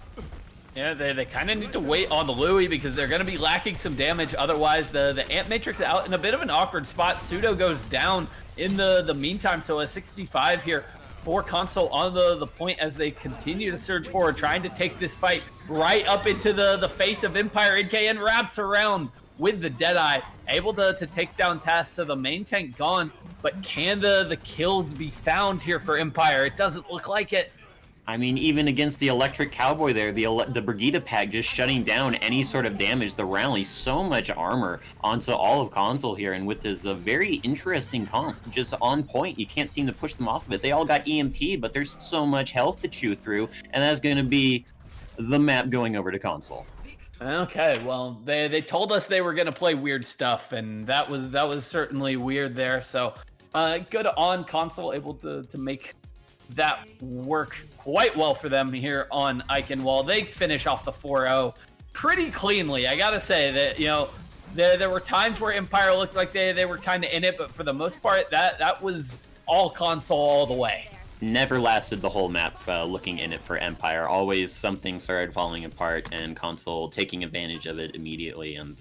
Yeah, they kind of need to wait on the Louis, because they're going to be lacking some damage. Otherwise, the Ant Matrix out in a bit of an awkward spot. Pseudo goes down in the meantime, so a 65 here for Console on the point as they continue to surge forward, trying to take this fight right up into the face of Empire. NKN wraps around with the Deadeye, able to take down tasks. So the main tank gone, but can the kills be found here for Empire? It doesn't look like it. I mean, even against the Electric Cowboy there, the Brigida pack just shutting down any sort of damage. The Rally, so much armor onto all of console here, and with this very interesting comp, just on point. You can't seem to push them off of it. They all got EMP, but there's so much health to chew through, and that's going to be the map going over to console. Okay, well, they told us they were going to play weird stuff, and that was certainly weird there. So good on console, able to make that work quite well for them here on Eichenwald. They finish off the 4-0 pretty cleanly. I gotta say that, you know, there were times where Empire looked like they were kind of in it, but for the most part, that was all console all the way. Never lasted the whole map looking in it for Empire. Always something started falling apart, and console taking advantage of it immediately and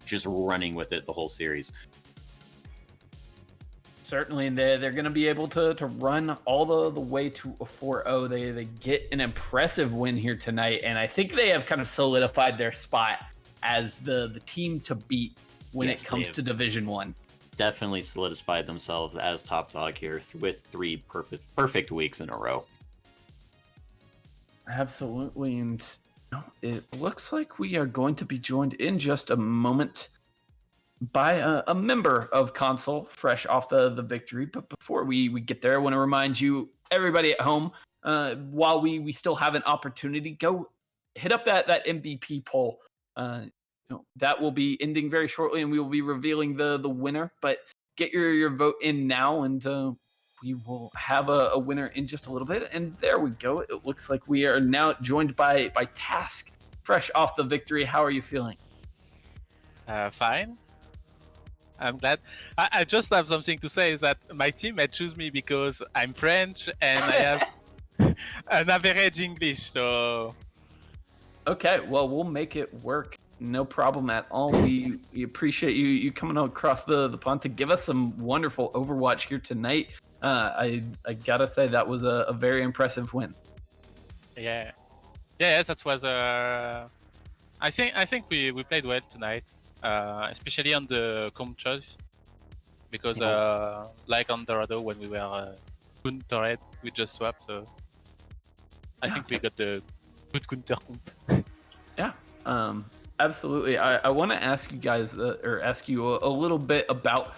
just running with it the whole series. Certainly, and they're going to be able to run all the way to a 4-0. They get an impressive win here tonight, and I think they have kind of solidified their spot as the team to beat when it comes to Division 1. Definitely solidified themselves as top dog here with 3 perfect weeks in a row. Absolutely, and it looks like we are going to be joined in just a moment by a member of console fresh off the victory. But before we get there, I want to remind you, everybody at home, while we still have an opportunity, go hit up that MVP poll. That will be ending very shortly, and we will be revealing the winner. But get your vote in now, and we will have a winner in just a little bit. And there we go. It looks like we are now joined by Task, fresh off the victory. How are you feeling? Fine. I'm glad. I just have something to say, is that my teammate choose me because I'm French and I have an average English, so... Okay, well, we'll make it work. No problem at all. We appreciate you coming across the pond to give us some wonderful Overwatch here tonight. I gotta say, that was a very impressive win. Yeah, that was... I think we played well tonight. Especially on the comp choice, because like on Dorado, when we were counter-red, we just swapped, so I think we got the good counter comp. Yeah, absolutely. I want to ask you guys, or ask you a little bit about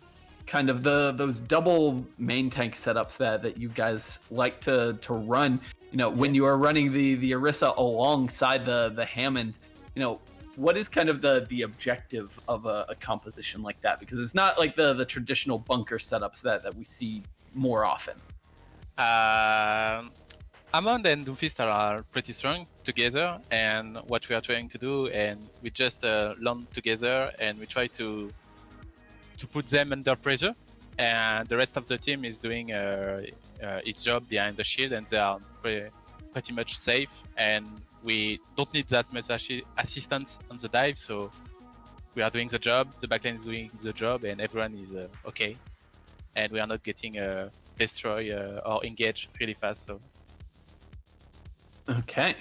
kind of those double main tank setups that you guys like to run. You know, when you are running the Orisa alongside the Hammond, you know, what is kind of the objective of a composition like that? Because it's not like the traditional bunker setups that we see more often. Hammond and Doomfist are pretty strong together, and what we are trying to do, and we just land together and we try to put them under pressure, and the rest of the team is doing its job behind the shield, and they are pretty much safe, and we don't need that much assistance on the dive, so we are doing the job, the backline is doing the job, and everyone is okay, and we are not getting destroyed or engaged really fast. So okay,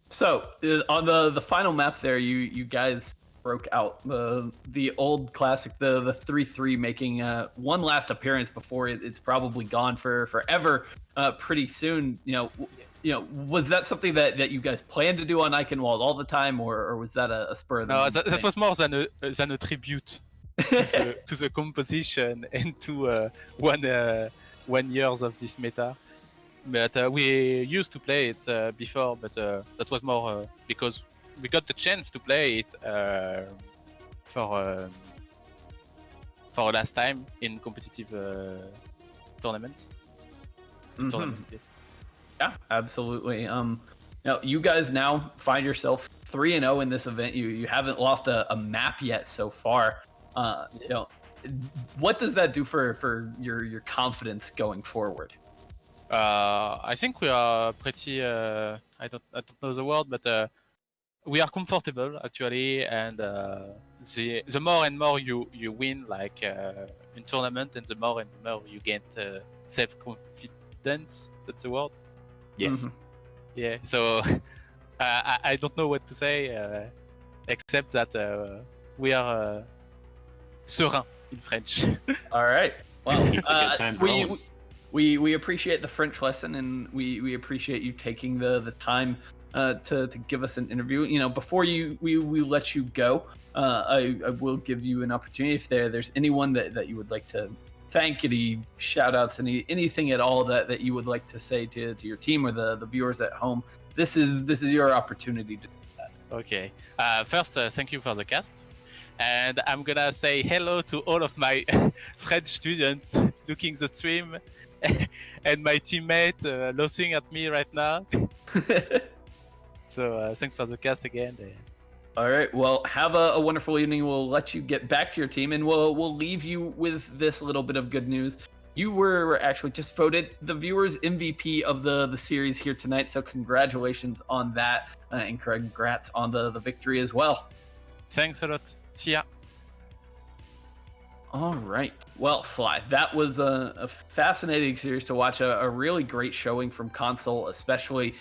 so on the final map there, you guys broke out the old classic, the 3-3, making one last appearance before it's probably gone forever pretty soon. You know, was that something that you guys planned to do on Eichenwald all the time, or was that a spur of the moment? No, that was more than a tribute to the composition and to 1 years of this meta. But we used to play it before, but that was more because we got the chance to play it for last time in competitive tournament. Tournament, yes. Yeah, absolutely. You guys now find yourself 3-0 in this event. You haven't lost a map yet so far. What does that do for your confidence going forward? I think we are pretty. I don't know the word, but we are comfortable actually, and the more and more you win, like in tournament, and the more and more you get self confidence. That's the word. Yes. Mm-hmm. Yeah. So I don't know what to say except that we are serein in French. All right. Well, Keep the good times rolling. we appreciate the French lesson, and we appreciate you taking the time to give us an interview. You know, before we let you go, I will give you an opportunity if there's anyone that you would like to thank, any shout outs, anything at all that you would like to say to your team or the viewers at home. This is your opportunity to do that. Okay. First, thank you for the cast. And I'm gonna say hello to all of my French students looking the stream and my teammate laughing at me right now. So thanks for the cast again. All right. Well, have a wonderful evening. We'll let you get back to your team, and we'll leave you with this little bit of good news. You were actually just voted the viewers MVP of the series here tonight. So congratulations on that, and congrats on the victory as well. Thanks a lot. See ya. All right. Well, Sly, that was a fascinating series to watch. A really great showing from Console, especially.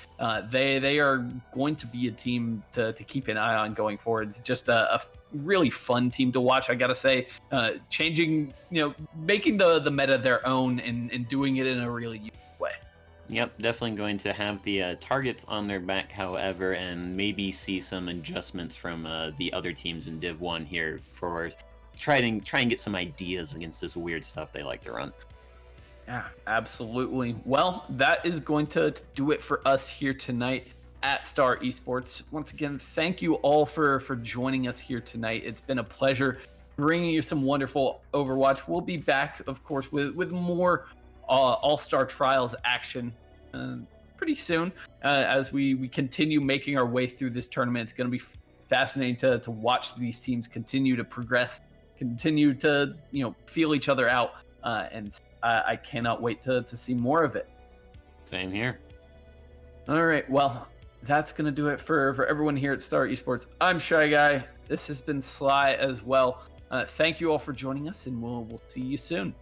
They are going to be a team to keep an eye on going forward. It's just a really fun team to watch, I gotta say. Changing, making the meta their own and doing it in a really unique way. Yep, definitely going to have the targets on their back, however, and maybe see some adjustments from the other teams in Div 1 here for try and get some ideas against this weird stuff they like to run. Yeah, absolutely. Well, that is going to do it for us here tonight at Star Esports. Once again, thank you all for joining us here tonight. It's been a pleasure bringing you some wonderful Overwatch. We'll be back, of course, with more All-Star Trials action pretty soon as we continue making our way through this tournament. It's going to be fascinating to watch these teams continue to progress, continue to feel each other out, and I cannot wait to see more of it. Same here. All right, well, that's going to do it for everyone here at Star Esports. I'm Shy Guy. This has been Sly as well. Thank you all for joining us, and we'll see you soon.